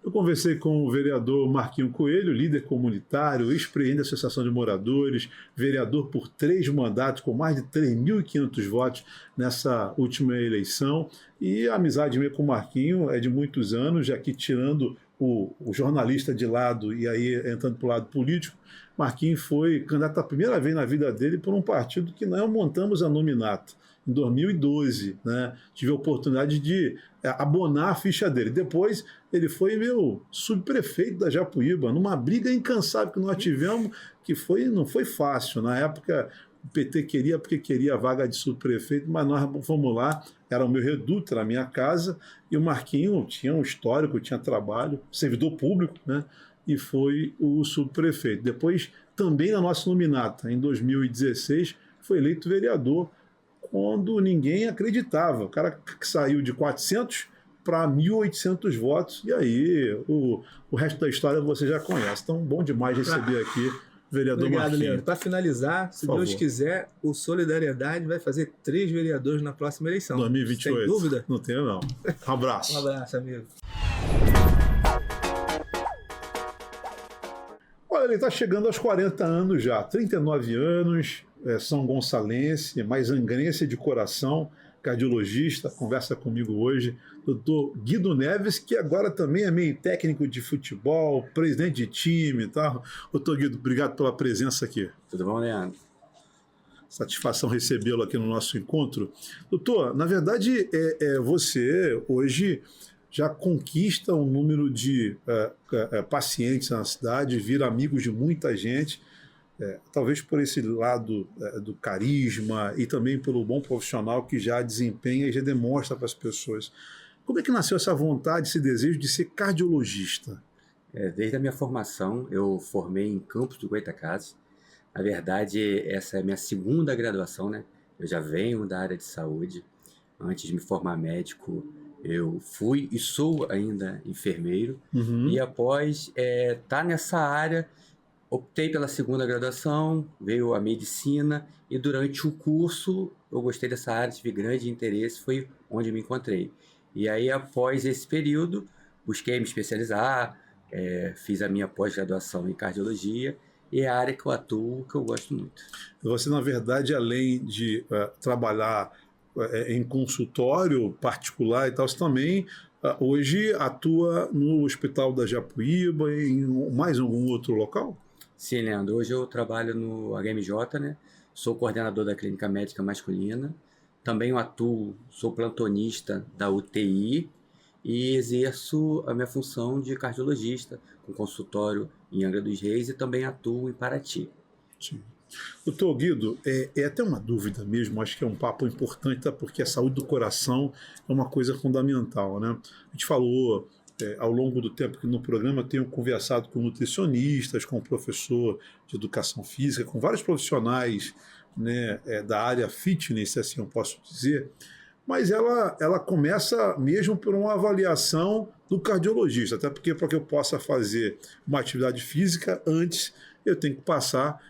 Eu conversei com o vereador Marquinho Coelho, líder comunitário, ex-presidente da Associação de Moradores, vereador por 3 mandatos, com mais de 3.500 votos nessa última eleição. E a amizade minha com o Marquinho é de muitos anos, já que tirando o jornalista de lado e aí entrando para o lado político, Marquinhos foi candidato a primeira vez na vida dele por um partido que nós montamos a nominato. Em 2012, né? Tive a oportunidade de abonar a ficha dele. Depois ele foi meu subprefeito da Japuíba, numa briga incansável que nós tivemos, que não foi fácil. Na época o PT queria porque queria a vaga de subprefeito, mas nós fomos lá, era o meu reduto, era a minha casa, e o Marquinho tinha um histórico, tinha trabalho, servidor público, né? E foi o subprefeito. Depois, também na nossa nominata, em 2016, foi eleito vereador, quando ninguém acreditava. O cara que saiu de 400 para 1.800 votos, e aí o resto da história você já conhece. Então, bom demais receber aqui o vereador Obrigado, Marquinhos. Leandro. Para finalizar, se Deus quiser, o Solidariedade vai fazer 3 vereadores na próxima eleição. 2028. Sem dúvida? Não tenho, não. Um abraço. Um abraço, amigo. Olha, ele está chegando aos 40 anos já, 39 anos, São Gonçalense, mais angrense de coração, cardiologista, conversa comigo hoje, doutor Guido Neves, que agora também é meio técnico de futebol, presidente de time e tal. Doutor Guido, obrigado pela presença aqui. Tudo bom, Leandro? Satisfação recebê-lo aqui no nosso encontro. Doutor, na verdade, você hoje já conquista um número de pacientes na cidade, vira amigos de muita gente, talvez por esse lado do carisma e também pelo bom profissional que já desempenha e já demonstra para as pessoas. Como é que nasceu essa vontade, esse desejo de ser cardiologista? Desde a minha formação, eu formei em Campos do Goytacazes. Na verdade, essa é a minha segunda graduação, né? Eu já venho da área de saúde. Antes de me formar médico, eu fui e sou ainda enfermeiro. Uhum. E após estar nessa área, optei pela segunda graduação, veio a medicina, e durante o curso eu gostei dessa área, tive grande interesse, foi onde me encontrei. E aí, após esse período, busquei me especializar, fiz a minha pós-graduação em cardiologia, e é a área que eu atuo, que eu gosto muito. Você, na verdade, além de trabalhar em consultório particular e tal, você também hoje atua no Hospital da Japuíba e em mais algum outro local? Sim, Leandro. Hoje eu trabalho no HMJ, né? Sou coordenador da Clínica Médica Masculina. Também eu atuo, sou plantonista da UTI e exerço a minha função de cardiologista, com consultório em Angra dos Reis, e também atuo em Paraty. Sim. Doutor Guido, é até uma dúvida mesmo, acho que é um papo importante, tá? Porque a saúde do coração é uma coisa fundamental, né? A gente falou ao longo do tempo que no programa eu tenho conversado com nutricionistas, com professor de educação física, com vários profissionais, né, da área fitness, assim eu posso dizer, mas ela começa mesmo por uma avaliação do cardiologista, até porque para que eu possa fazer uma atividade física, antes eu tenho que passar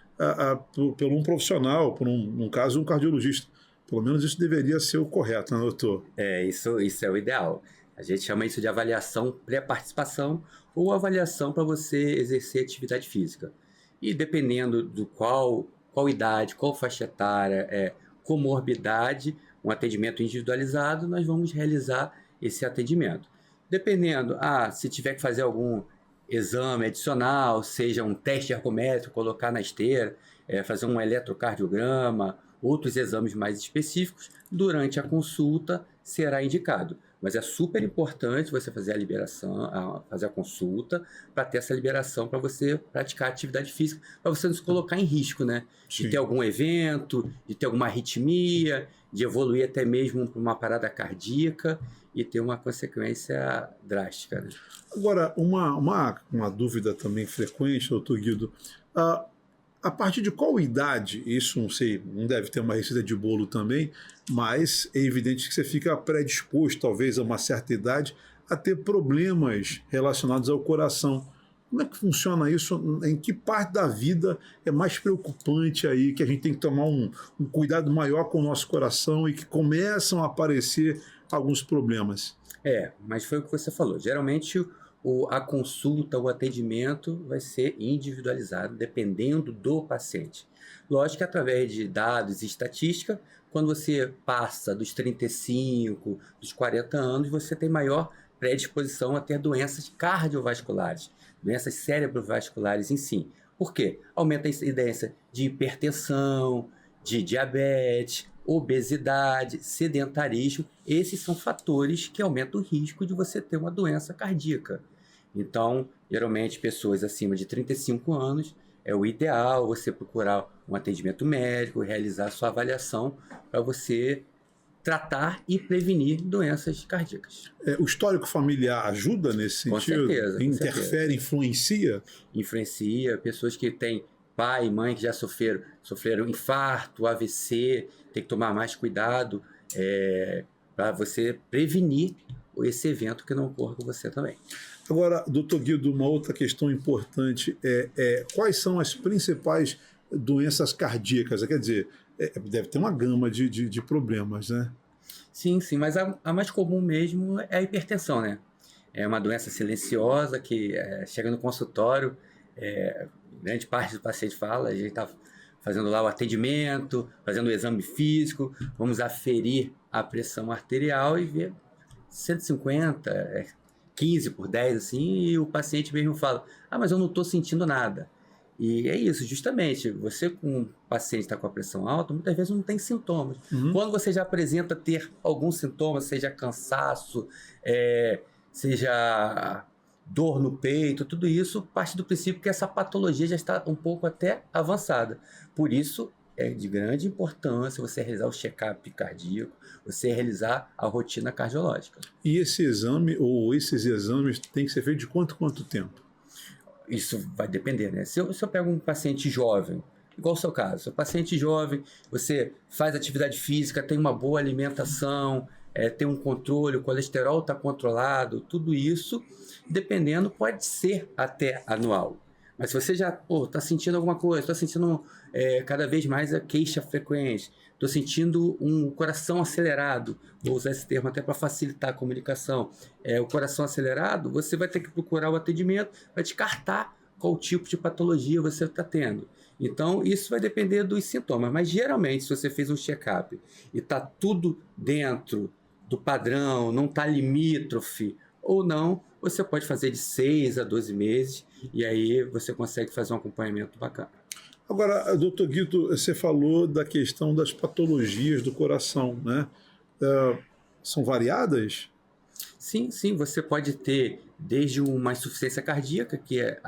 por um profissional, no caso um cardiologista. Pelo menos isso deveria ser o correto, né, doutor? Isso é o ideal. A gente chama isso de avaliação pré-participação ou avaliação para você exercer atividade física. E dependendo do qual idade, qual faixa etária, comorbidade, um atendimento individualizado, nós vamos realizar esse atendimento. Dependendo, se tiver que fazer algum exame adicional, seja um teste ergométrico, colocar na esteira, fazer um eletrocardiograma, outros exames mais específicos, durante a consulta será indicado. Mas é super importante você fazer a liberação, fazer a consulta, para ter essa liberação para você praticar atividade física, para você não se colocar em risco, né? Sim. De ter algum evento, de ter alguma arritmia, de evoluir até mesmo para uma parada cardíaca e ter uma consequência drástica, né? Agora, uma dúvida também frequente, doutor Guido, a partir de qual idade, isso não sei, não deve ter uma receita de bolo também, mas é evidente que você fica predisposto, talvez a uma certa idade, a ter problemas relacionados ao coração. Como é que funciona isso? Em que parte da vida é mais preocupante aí, que a gente tem que tomar um cuidado maior com o nosso coração e que começam a aparecer alguns problemas? Mas foi o que você falou. Geralmente a consulta, o atendimento vai ser individualizado, dependendo do paciente. Lógico que através de dados e estatística, quando você passa dos 35, dos 40 anos, você tem maior predisposição a ter doenças cardiovasculares, doenças cerebrovasculares em si. Por quê? Aumenta a incidência de hipertensão, de diabetes, obesidade, sedentarismo. Esses são fatores que aumentam o risco de você ter uma doença cardíaca. Então, geralmente, pessoas acima de 35 anos, é o ideal você procurar um atendimento médico, realizar a sua avaliação para você tratar e prevenir doenças cardíacas. O histórico familiar ajuda nesse sentido? Com certeza. Com Interfere, certeza. influencia? Influencia. Pessoas que têm pai e mãe que já sofreram infarto, AVC, tem que tomar mais cuidado para você prevenir esse evento que não ocorra com você também. Agora, doutor Guido, uma outra questão importante quais são as principais doenças cardíacas? Quer dizer, deve ter uma gama de problemas, né? Sim, mas a mais comum mesmo é a hipertensão, né? É uma doença silenciosa que chega no consultório, grande parte do paciente fala, a gente está fazendo lá o atendimento, fazendo o exame físico, vamos aferir a pressão arterial e ver 150, 15 por 10, assim, e o paciente mesmo fala, mas eu não estou sentindo nada. E é isso, justamente, você com um paciente está com a pressão alta, muitas vezes não tem sintomas. Quando você já apresenta ter alguns sintomas, seja cansaço, seja dor no peito, tudo isso parte do princípio que essa patologia já está um pouco até avançada. Por isso, é de grande importância você realizar o check-up cardíaco, você realizar a rotina cardiológica. E esse exame, ou esses exames, tem que ser feito de quanto tempo? Isso vai depender, né? Se eu pego um paciente jovem, igual o seu caso, seu paciente jovem, você faz atividade física, tem uma boa alimentação, tem um controle, o colesterol está controlado, tudo isso, dependendo, pode ser até anual. Mas se você já está sentindo alguma coisa, estou sentindo cada vez mais a queixa frequente, estou sentindo um coração acelerado, vou usar esse termo até para facilitar a comunicação, o coração acelerado, você vai ter que procurar o atendimento, vai descartar qual tipo de patologia você está tendo. Então, isso vai depender dos sintomas, mas geralmente, se você fez um check-up e está tudo dentro do padrão, não está limítrofe ou não, você pode fazer de 6 a 12 meses e aí você consegue fazer um acompanhamento bacana. Agora, doutor Guido, você falou da questão das patologias do coração, né? São variadas? Sim, você pode ter desde uma insuficiência cardíaca, que é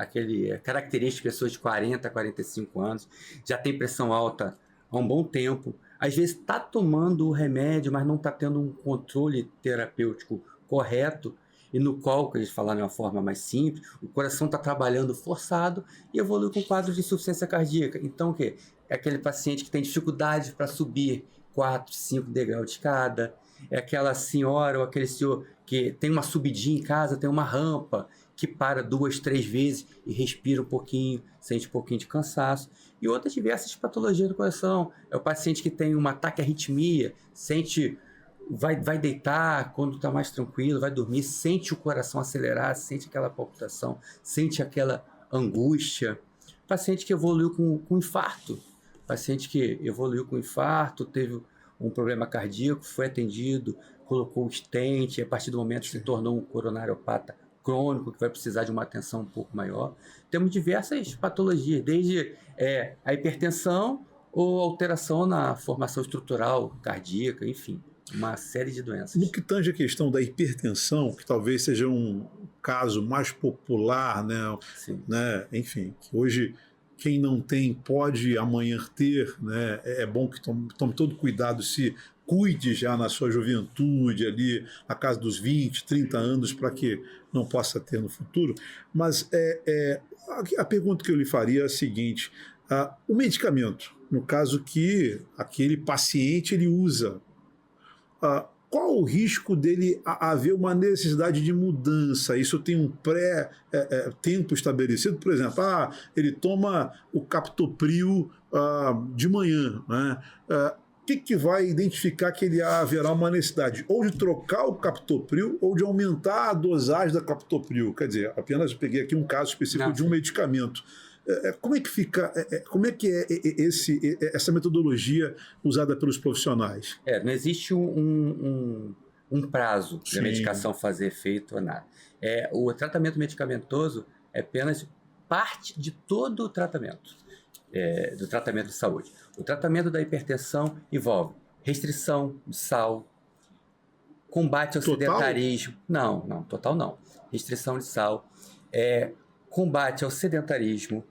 característica de pessoas de 40 a 45 anos, já tem pressão alta há um bom tempo, às vezes está tomando o remédio, mas não está tendo um controle terapêutico correto, e no qual, que a gente falar de uma forma mais simples, o coração está trabalhando forçado e evolui com quadro de insuficiência cardíaca. Então, o quê? É aquele paciente que tem dificuldade para subir 4, 5 degraus de escada, é aquela senhora ou aquele senhor que tem uma subidinha em casa, tem uma rampa, que para 2, 3 vezes e respira um pouquinho, sente um pouquinho de cansaço. E outras diversas patologias do coração. É o paciente que tem um ataque à arritmia, vai deitar quando está mais tranquilo, vai dormir, sente o coração acelerar, sente aquela palpitação, sente aquela angústia. Paciente que evoluiu com infarto. Paciente que evoluiu com infarto, teve um problema cardíaco, foi atendido, colocou o stent, e a partir do momento se tornou um coronariopata crônico, que vai precisar de uma atenção um pouco maior. Temos diversas patologias, desde a hipertensão ou alteração na formação estrutural cardíaca, enfim, uma série de doenças. No que tange a questão da hipertensão, que talvez seja um caso mais popular, né? Sim. Né? Enfim, que hoje quem não tem pode amanhã ter, né? É bom que tome todo cuidado, se cuide já na sua juventude, ali, na casa dos 20, 30 anos, para que não possa ter no futuro. Mas a pergunta que eu lhe faria é a seguinte: o medicamento, no caso que aquele paciente ele usa, qual o risco dele haver uma necessidade de mudança? Isso tem um tempo estabelecido? Por exemplo, ele toma o captopril de manhã, né? O que vai identificar que ele haverá uma necessidade? Ou de trocar o captopril ou de aumentar a dosagem da captopril? Quer dizer, apenas peguei aqui um caso específico de um medicamento. Como é que fica? Como é que é essa metodologia usada pelos profissionais? Não existe um prazo Sim. da medicação fazer efeito ou nada. O tratamento medicamentoso é apenas parte de todo o tratamento, do tratamento de saúde. O tratamento da hipertensão envolve restrição de sal, combate ao sedentarismo. Não, total não. Restrição de sal, combate ao sedentarismo,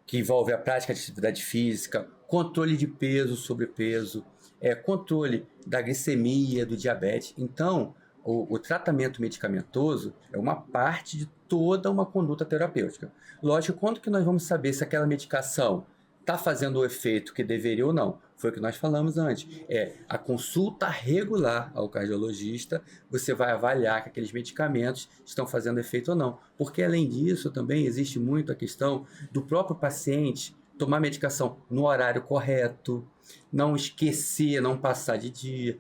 que envolve a prática de atividade física, controle de peso, sobrepeso, controle da glicemia, do diabetes. Então, o tratamento medicamentoso é uma parte de toda uma conduta terapêutica. Lógico, quando que nós vamos saber se aquela medicação está fazendo o efeito que deveria ou não? Foi o que nós falamos antes. A consulta regular ao cardiologista, você vai avaliar que aqueles medicamentos estão fazendo efeito ou não. Porque, além disso, também existe muito a questão do próprio paciente tomar medicação no horário correto, não esquecer, não passar de dia.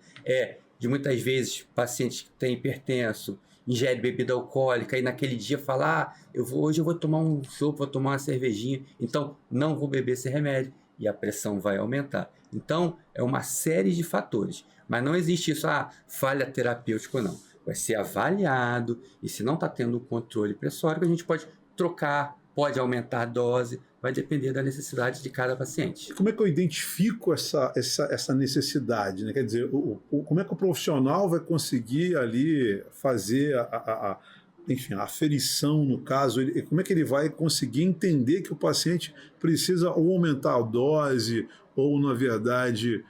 De muitas vezes, pacientes que têm hipertenso, ingere bebida alcoólica e naquele dia fala, hoje eu vou tomar um chopp, vou tomar uma cervejinha, então não vou beber esse remédio e a pressão vai aumentar. Então, é uma série de fatores, mas não existe isso, falha terapêutica ou não. Vai ser avaliado e se não está tendo controle pressórico, a gente pode trocar, pode aumentar a dose, vai depender da necessidade de cada paciente. Como é que eu identifico essa necessidade, né? Quer dizer, como é que o profissional vai conseguir ali fazer enfim, a aferição, no caso, como é que ele vai conseguir entender que o paciente precisa ou aumentar a dose ou, na verdade,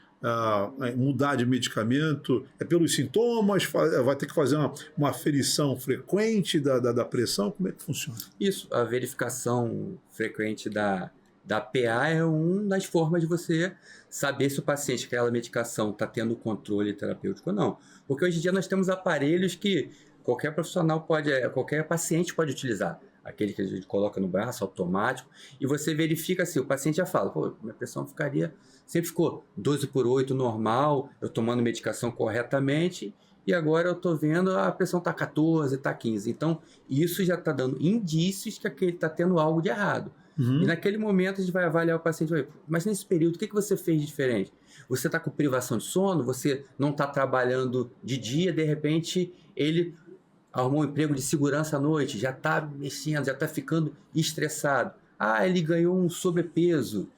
mudar de medicamento? É pelos sintomas? Vai ter que fazer uma aferição frequente da pressão? Como é que funciona? Isso, a verificação frequente da PA é uma das formas de você saber se o paciente, aquela medicação, está tendo controle terapêutico ou não. Porque hoje em dia nós temos aparelhos que qualquer profissional qualquer paciente pode utilizar. Aquele que a gente coloca no braço, automático, e você verifica se o paciente já fala, minha pressão sempre ficou 12/8 normal, eu tomando medicação corretamente, e agora eu estou vendo a pressão está 14, está 15. Então, isso já está dando indícios que aquele está tendo algo de errado. E naquele momento a gente vai avaliar o paciente, mas nesse período, o que você fez de diferente? Você está com privação de sono? Você não está trabalhando de dia, de repente ele arrumou um emprego de segurança à noite, já está mexendo, já está ficando estressado. Ele ganhou um sobrepeso,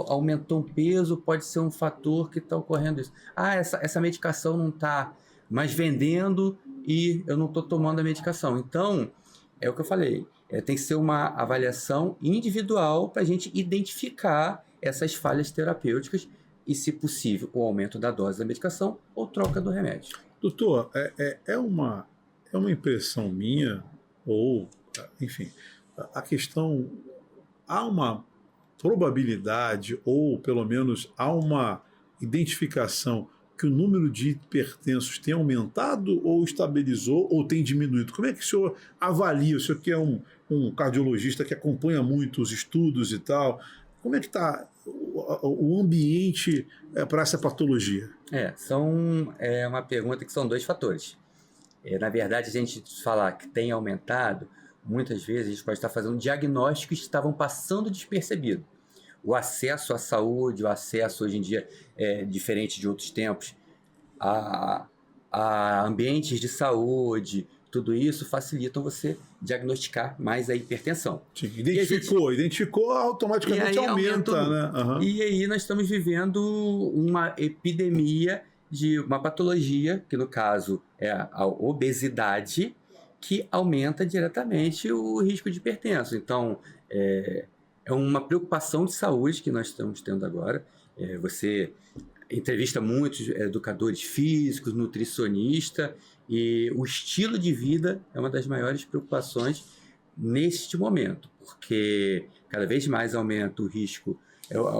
aumentou um peso, pode ser um fator que está ocorrendo isso. Essa medicação não está mais vendendo e eu não estou tomando a medicação. Então, é o que eu falei, tem que ser uma avaliação individual para a gente identificar essas falhas terapêuticas e, se possível, o aumento da dose da medicação ou troca do remédio. Doutor, é uma impressão minha, ou, enfim, a questão, há uma probabilidade, ou pelo menos há uma identificação que o número de hipertensos tem aumentado, ou estabilizou, ou tem diminuído? Como é que o senhor avalia? O senhor que é um cardiologista que acompanha muito os estudos e tal, como é que está o ambiente para essa patologia? É uma pergunta que são dois fatores. Na verdade, a gente falar que tem aumentado, muitas vezes a gente pode estar fazendo diagnósticos que estavam passando despercebido. O acesso à saúde, o acesso hoje em dia é diferente de outros tempos, a ambientes de saúde, tudo isso facilitam você diagnosticar mais a hipertensão. Sim, identificou, automaticamente aumenta, né? Uhum. E aí nós estamos vivendo uma epidemia de uma patologia, que no caso é a obesidade, que aumenta diretamente o risco de hipertenso. Então, é uma preocupação de saúde que nós estamos tendo agora. Você entrevista muitos educadores físicos, nutricionistas, e o estilo de vida é uma das maiores preocupações neste momento, porque cada vez mais aumenta o risco,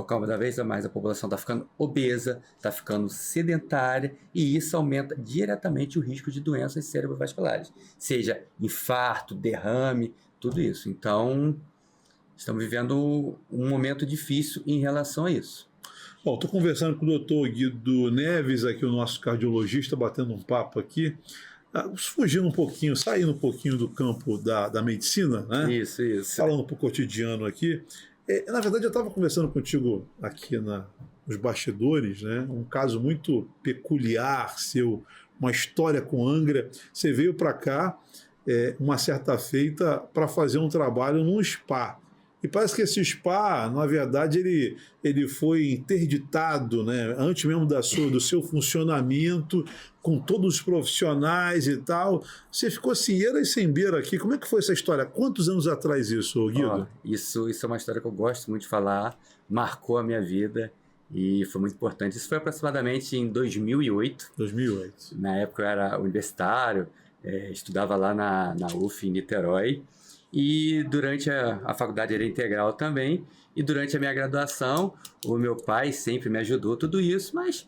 cada vez mais a população está ficando obesa, está ficando sedentária, e isso aumenta diretamente o risco de doenças cerebrovasculares, seja infarto, derrame, tudo isso. Então, estamos vivendo um momento difícil em relação a isso. Bom, estou conversando com o doutor Guido Neves, aqui o nosso cardiologista, batendo um papo aqui, saindo um pouquinho do campo da medicina, né? Isso. Falando para o cotidiano aqui. Na verdade, eu estava conversando contigo aqui nos bastidores, né? Um caso muito peculiar seu uma história com Angra. Você veio para cá uma certa feita para fazer um trabalho num spa. E parece que esse spa, na verdade, ele foi interditado, né? Antes mesmo do seu funcionamento, com todos os profissionais e tal. Você ficou sem eira e sem beira aqui. Como é que foi essa história? Quantos anos atrás isso, Guido? Isso é uma história que eu gosto muito de falar, marcou a minha vida e foi muito importante. Isso foi aproximadamente em 2008. 2008. Na época eu era universitário, estudava lá na UF em Niterói. E durante a faculdade era integral também, e durante a minha graduação, o meu pai sempre me ajudou tudo isso, mas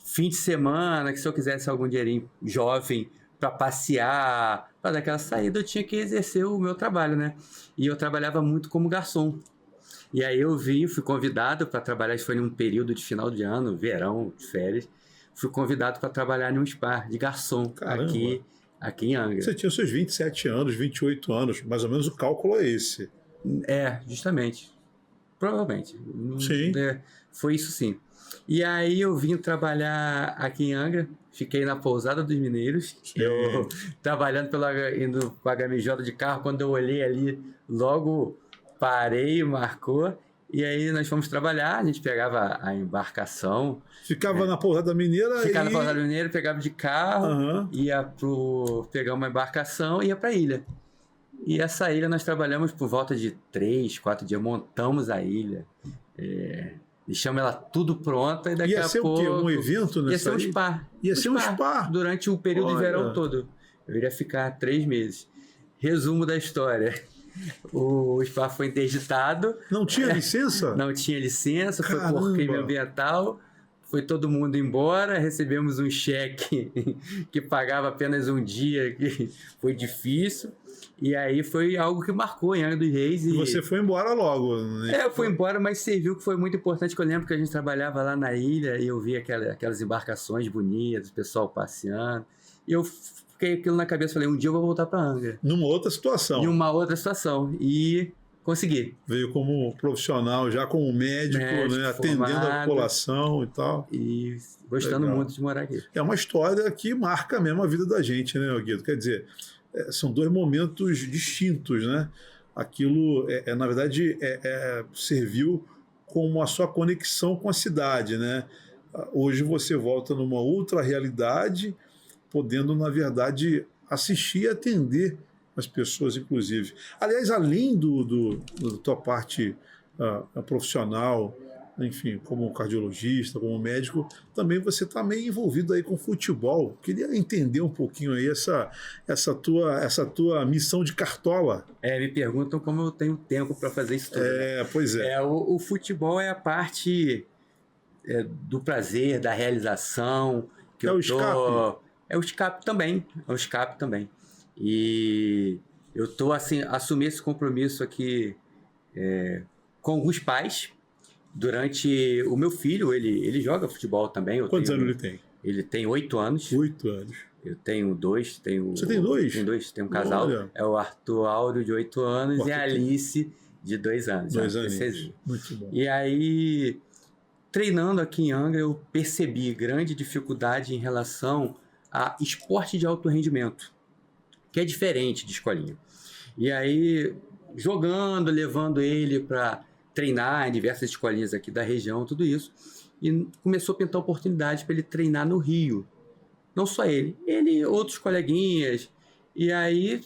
fim de semana, que se eu quisesse algum dinheirinho jovem para passear, para dar aquela saída, eu tinha que exercer o meu trabalho, né? E eu trabalhava muito como garçom. E aí fui convidado para trabalhar, isso foi em um período de final de ano, verão, férias, fui convidado para trabalhar em um spa de garçom aqui em Angra. Você tinha seus 27 anos, 28 anos, mais ou menos o cálculo é esse. Justamente. Provavelmente. Sim. Foi isso sim. E aí eu vim trabalhar aqui em Angra, fiquei na Pousada dos Mineiros, eu trabalhando indo pagar MJ de carro, quando eu olhei ali, logo parei, marcou, e aí nós fomos trabalhar, a gente pegava a embarcação. Ficava na Pousada Mineira na Pousada Mineira, pegava de carro, ia pegar uma embarcação e ia para a ilha. E essa ilha nós trabalhamos por volta de 3, 4 dias, montamos a ilha, deixamos ela tudo pronta e daqui a pouco... Ia ser o quê? Um evento nessa Ia ser um spa. Ia ser um spa? Durante o período de verão todo. Eu iria ficar 3 meses. Resumo da história. O spa foi interditado. Não tinha licença? Não tinha licença, foi por crime ambiental. Foi todo mundo embora, recebemos um cheque que pagava apenas um dia, que foi difícil. E aí foi algo que marcou em Angra dos Reis. E você foi embora logo, né? Eu fui embora, mas serviu que foi muito importante, que eu lembro que a gente trabalhava lá na ilha e eu via aquelas embarcações bonitas, o pessoal passeando. E eu fiquei aquilo na cabeça, falei, um dia eu vou voltar para Angra. Numa outra situação. Em uma outra situação. E consegui. Veio como profissional, já como médico, né? Atendendo a população e tal. E gostando muito de morar aqui. É uma história que marca mesmo a vida da gente, né, Guido? Quer dizer, são dois momentos distintos, né? Aquilo, na verdade, serviu como a sua conexão com a cidade, né? Hoje você volta numa outra realidade, podendo, na verdade, assistir e atender as pessoas, inclusive. Aliás, além da tua parte profissional, enfim, como cardiologista, como médico, também você está meio envolvido aí com futebol. Queria entender um pouquinho aí essa tua missão de cartola. Me perguntam como eu tenho tempo para fazer isso tudo. Pois é. O futebol é a parte do prazer, da realização. Que escape. É o escape também. E eu estou assim, assumi esse compromisso aqui com alguns pais. Durante o meu filho, ele joga futebol também. Quantos anos ele tem? Ele tem 8 anos. 8 anos. Eu tenho 2. Você tem 2? Tenho 2, tem um casal. Olha. É o Arthur Áureo, de 8 anos, e a Alice, de 2 anos. 2 anos. Muito bom. E aí, treinando aqui em Angra, eu percebi grande dificuldade em relação a esporte de alto rendimento, que é diferente de escolinha. E aí, jogando, levando ele para treinar em diversas escolinhas aqui da região, tudo isso, e começou a pintar oportunidade para ele treinar no Rio. Não só ele e outros coleguinhas. E aí,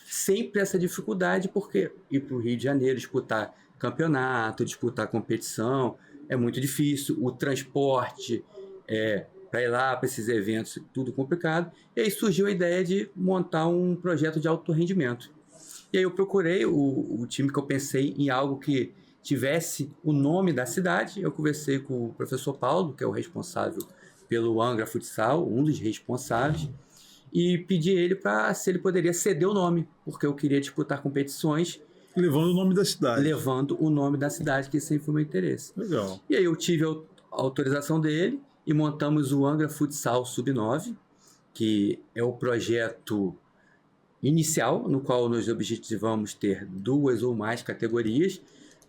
sempre essa dificuldade, porque ir para o Rio de Janeiro, disputar campeonato, disputar competição, é muito difícil. O transporte, para ir lá para esses eventos, tudo complicado. E aí surgiu a ideia de montar um projeto de alto rendimento. E aí eu procurei o time que eu pensei em algo que tivesse o nome da cidade. Eu conversei com o professor Paulo, que é o responsável pelo Angra Futsal, um dos responsáveis, e pedi ele se ele poderia ceder o nome, porque eu queria disputar competições. Levando o nome da cidade. Levando o nome da cidade, que sempre foi o meu interesse. Legal. E aí eu tive a autorização dele e montamos o Angra Futsal Sub-9, que é o projeto inicial, no qual nós objetivamos ter 2 ou mais categorias,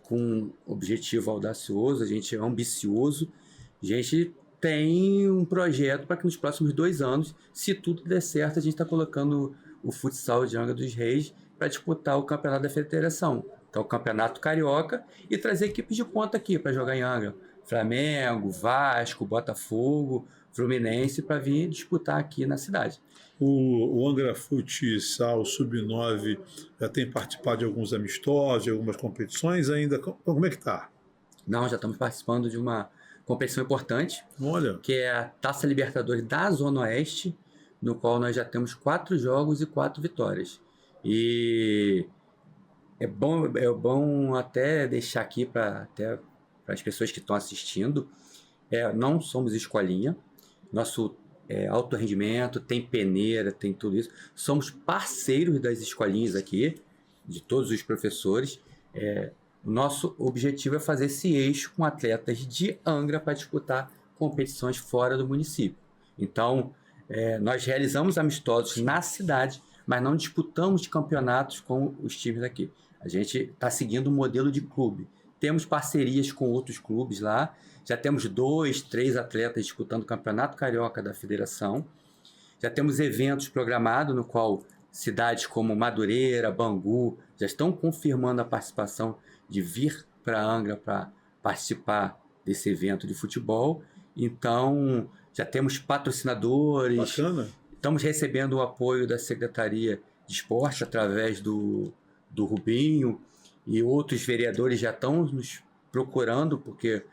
com um objetivo audacioso, a gente é ambicioso, a gente tem um projeto para que nos próximos 2 anos, se tudo der certo, a gente está colocando o futsal de Angra dos Reis para disputar o campeonato da federação, que é o campeonato carioca, e trazer equipes de ponta aqui para jogar em Angra. Flamengo, Vasco, Botafogo, Fluminense, para vir disputar aqui na cidade. O Angra Futsal Sub-9 já tem participado de alguns amistosos, de algumas competições ainda. Como é que está? Não, já estamos participando de uma competição importante, Olha, que é a Taça Libertadores da Zona Oeste, no qual nós já temos 4 jogos e 4 vitórias. E é bom até deixar aqui para as pessoas que estão assistindo, não somos escolinha, nosso alto rendimento, tem peneira, tem tudo isso. Somos parceiros das escolinhas aqui, de todos os professores. O nosso objetivo é fazer esse eixo com atletas de Angra para disputar competições fora do município. Então, nós realizamos amistosos na cidade, mas não disputamos campeonatos com os times daqui. A gente está seguindo o modelo de clube. Temos parcerias com outros clubes lá. Já temos 2, 3 atletas disputando o Campeonato Carioca da Federação. Já temos eventos programados no qual cidades como Madureira, Bangu já estão confirmando a participação de vir para Angra para participar desse evento de futebol. Então, já temos patrocinadores. bacana. Estamos recebendo o apoio da Secretaria de Esporte através do Rubinho, e outros vereadores já estão nos procurando, porque,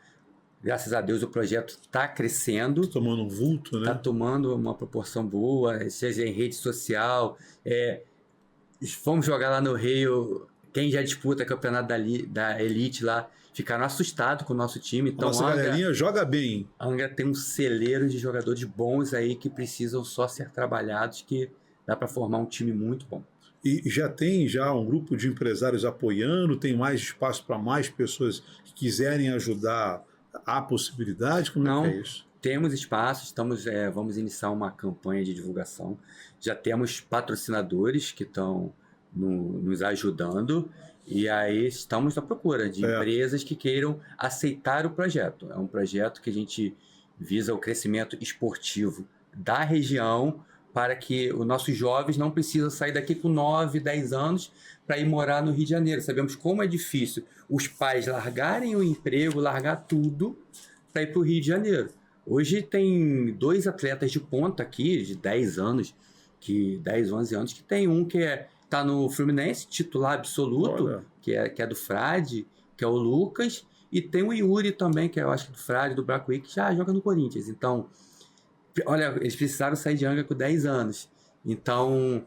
graças a Deus, o projeto está crescendo. Tá tomando um vulto, né? Está tomando uma proporção boa, seja em rede social. Fomos jogar lá no Rio, quem já disputa campeonato da Elite lá, ficaram assustados com o nosso time. Então, Nossa galerinha joga bem. A Angra tem um celeiro de jogadores bons aí que precisam só ser trabalhados, que dá para formar um time muito bom. E já tem um grupo de empresários apoiando, tem mais espaço para mais pessoas que quiserem ajudar. Há possibilidade? Como Não. é que é isso? Temos espaço, vamos iniciar uma campanha de divulgação. Já temos patrocinadores que estão nos ajudando, e aí estamos à procura de empresas que queiram aceitar o projeto. É um projeto que a gente visa o crescimento esportivo da região, para que os nossos jovens não precisam sair daqui com 9, 10 anos para ir morar no Rio de Janeiro. Sabemos como é difícil os pais largarem o emprego, largar tudo para ir para o Rio de Janeiro. Hoje tem 2 atletas de ponta aqui, de 10 anos, 10, 11 anos, que tem um que está no Fluminense, titular absoluto, que é do Frade, que é o Lucas, e tem o Yuri também, que eu acho que é do Frade, do Bracuí, que já joga no Corinthians. Então, olha, eles precisaram sair de Angra com 10 anos. Então,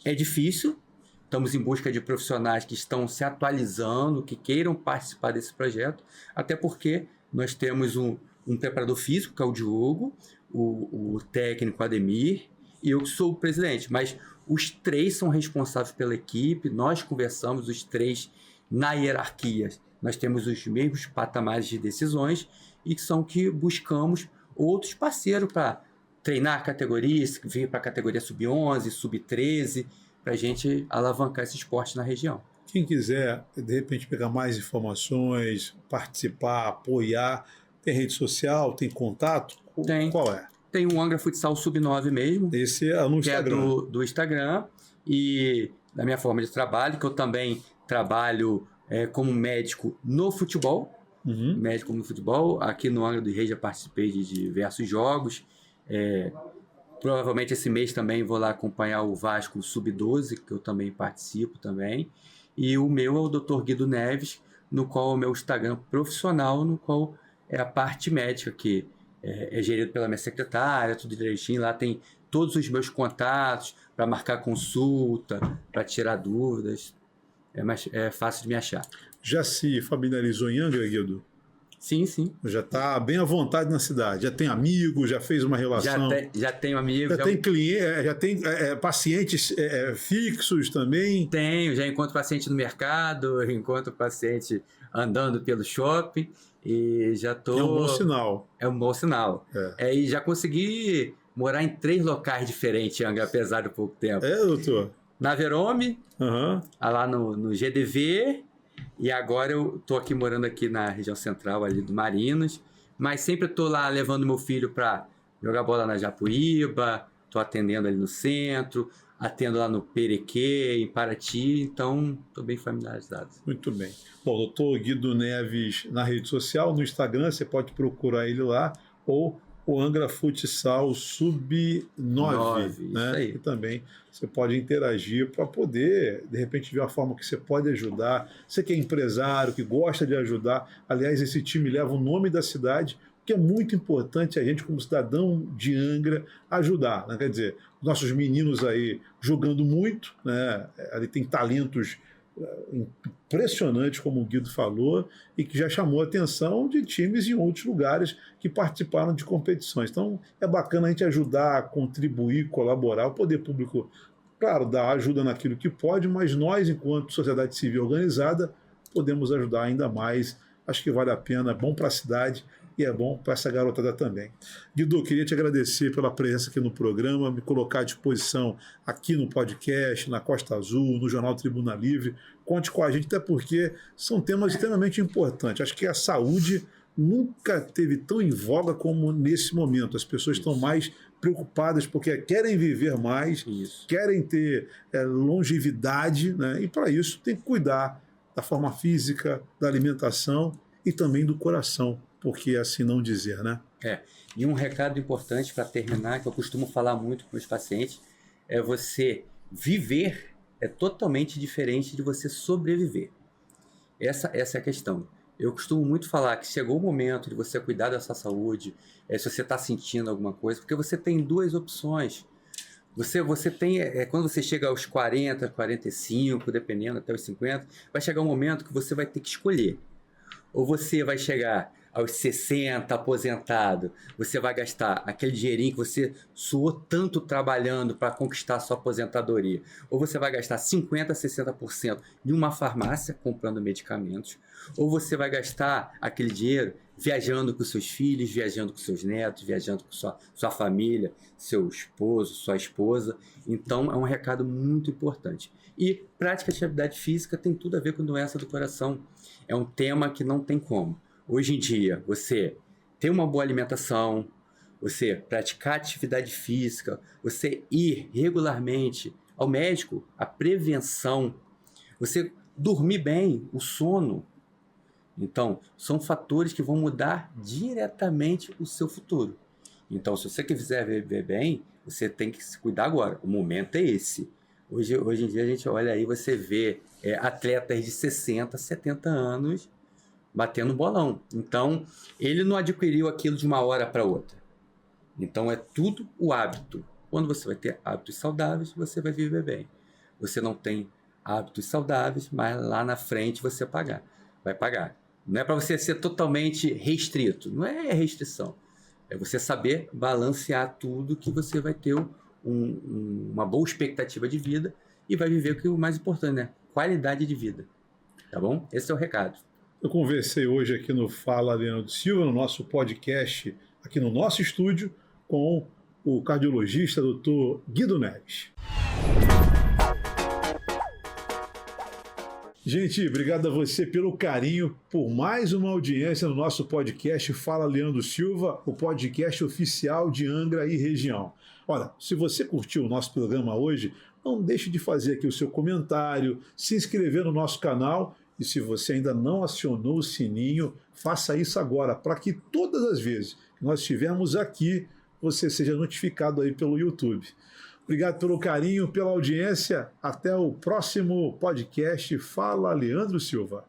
é difícil. Estamos em busca de profissionais que estão se atualizando, que queiram participar desse projeto, até porque nós temos um preparador físico, que é o Diogo, o técnico Ademir, e eu que sou o presidente. Mas os 3 são responsáveis pela equipe, nós conversamos os 3 na hierarquia. Nós temos os mesmos patamares de decisões e são que buscamos outros parceiros para treinar categorias, vir para a categoria sub-11, sub-13, para a gente alavancar esse esporte na região. Quem quiser, de repente, pegar mais informações, participar, apoiar, tem rede social, tem contato? Tem. Qual é? Tem o Angra Futsal Sub-9 mesmo. Esse é no Instagram. Que é do Instagram. E da minha forma de trabalho, que eu também trabalho como médico no futebol. Médico no futebol. Aqui no Angra dos Reis já participei de diversos jogos. Provavelmente esse mês também vou lá acompanhar o Vasco Sub-12, que eu também participo também. E o meu é o Dr. Guido Neves, no qual é o meu Instagram profissional, no qual é a parte médica, que é gerido pela minha secretária, tudo direitinho. Lá tem todos os meus contatos para marcar consulta, para tirar dúvidas. É fácil de me achar. Já se familiarizou em Angra, Guido? Sim, sim. Já está bem à vontade na cidade. Já tem amigos, já fez uma relação. Já tenho amigos. Já tem cliente, já tem pacientes fixos também. Tenho, já encontro paciente no mercado, encontro paciente andando pelo shopping e já tô... É um bom sinal. É um bom sinal. E já consegui morar em 3 locais diferentes, Angra, apesar de pouco tempo. Doutor? Na Verome, lá no GDV, e agora eu tô morando aqui na região central ali do Marinas, mas sempre estou lá levando meu filho para jogar bola na Japuíba, estou atendendo ali no centro, atendo lá no Perequê, em Paraty, então estou bem familiarizado. Muito bem. Bom, doutor Guido Neves na rede social, no Instagram, você pode procurar ele lá, ou o Angra Futsal Sub-9, né? E também você pode interagir para poder, de repente, ver a forma que você pode ajudar. Você que é empresário, que gosta de ajudar. Aliás, esse time leva o nome da cidade, que é muito importante a gente, como cidadão de Angra, ajudar, né? Quer dizer, nossos meninos aí jogando muito, né? Ali tem talentos impressionantes, como o Guido falou, e que já chamou a atenção de times em outros lugares que participaram de competições. Então, é bacana a gente ajudar, contribuir, colaborar. O poder público, claro, dá ajuda naquilo que pode, mas nós, enquanto sociedade civil organizada, podemos ajudar ainda mais. Acho que vale a pena, é bom para a cidade e é bom para essa garotada também. Guido, queria te agradecer pela presença aqui no programa, me colocar à disposição aqui no podcast, na Costa Azul, no Jornal Tribuna Livre. Conte com a gente, até porque são temas extremamente importantes. Acho que a saúde nunca teve tão em voga como nesse momento. As pessoas estão mais preocupadas porque querem viver mais, querem ter longevidade, né? E para isso tem que cuidar da forma física, da alimentação e também do coração, porque assim não dizer, né? E um recado importante para terminar, que eu costumo falar muito com os pacientes, é você viver é totalmente diferente de você sobreviver. Essa é a questão. Eu costumo muito falar que chegou o momento de você cuidar da sua saúde, se você está sentindo alguma coisa, porque você tem duas opções. Você tem, quando você chega aos 40, 45, dependendo, até os 50, vai chegar um momento que você vai ter que escolher. Ou você vai chegar aos 60, aposentado, você vai gastar aquele dinheirinho que você suou tanto trabalhando para conquistar a sua aposentadoria. Ou você vai gastar 50%, 60% em uma farmácia comprando medicamentos. Ou você vai gastar aquele dinheiro viajando com seus filhos, viajando com seus netos, viajando com sua família, seu esposo, sua esposa. Então é um recado muito importante. E prática de atividade física tem tudo a ver com doença do coração. É um tema que não tem como. Hoje em dia, você ter uma boa alimentação, você praticar atividade física, você ir regularmente ao médico, a prevenção, você dormir bem, o sono. Então, são fatores que vão mudar diretamente o seu futuro. Então, se você quiser viver bem, você tem que se cuidar agora. O momento é esse. Hoje em dia, a gente olha aí, você vê atletas de 60, 70 anos batendo bolão. Então, ele não adquiriu aquilo de uma hora para outra. Então, é tudo o hábito. Quando você vai ter hábitos saudáveis, você vai viver bem. Você não tem hábitos saudáveis, mas lá na frente você vai pagar. Não é para você ser totalmente restrito. Não é restrição. É você saber balancear tudo, que você vai ter uma boa expectativa de vida e vai viver o que é o mais importante, né? Qualidade de vida. Tá bom? Esse é o recado. Eu conversei hoje aqui no Fala Leandro Silva, no nosso podcast, aqui no nosso estúdio, com o cardiologista Dr. Guido Neves. Gente, obrigado a você pelo carinho, por mais uma audiência no nosso podcast Fala Leandro Silva, o podcast oficial de Angra e região. Olha, se você curtiu o nosso programa hoje, não deixe de fazer aqui o seu comentário, se inscrever no nosso canal. E se você ainda não acionou o sininho, faça isso agora, para que todas as vezes que nós estivermos aqui, você seja notificado aí pelo YouTube. Obrigado pelo carinho, pela audiência. Até o próximo podcast Fala Leandro Silva.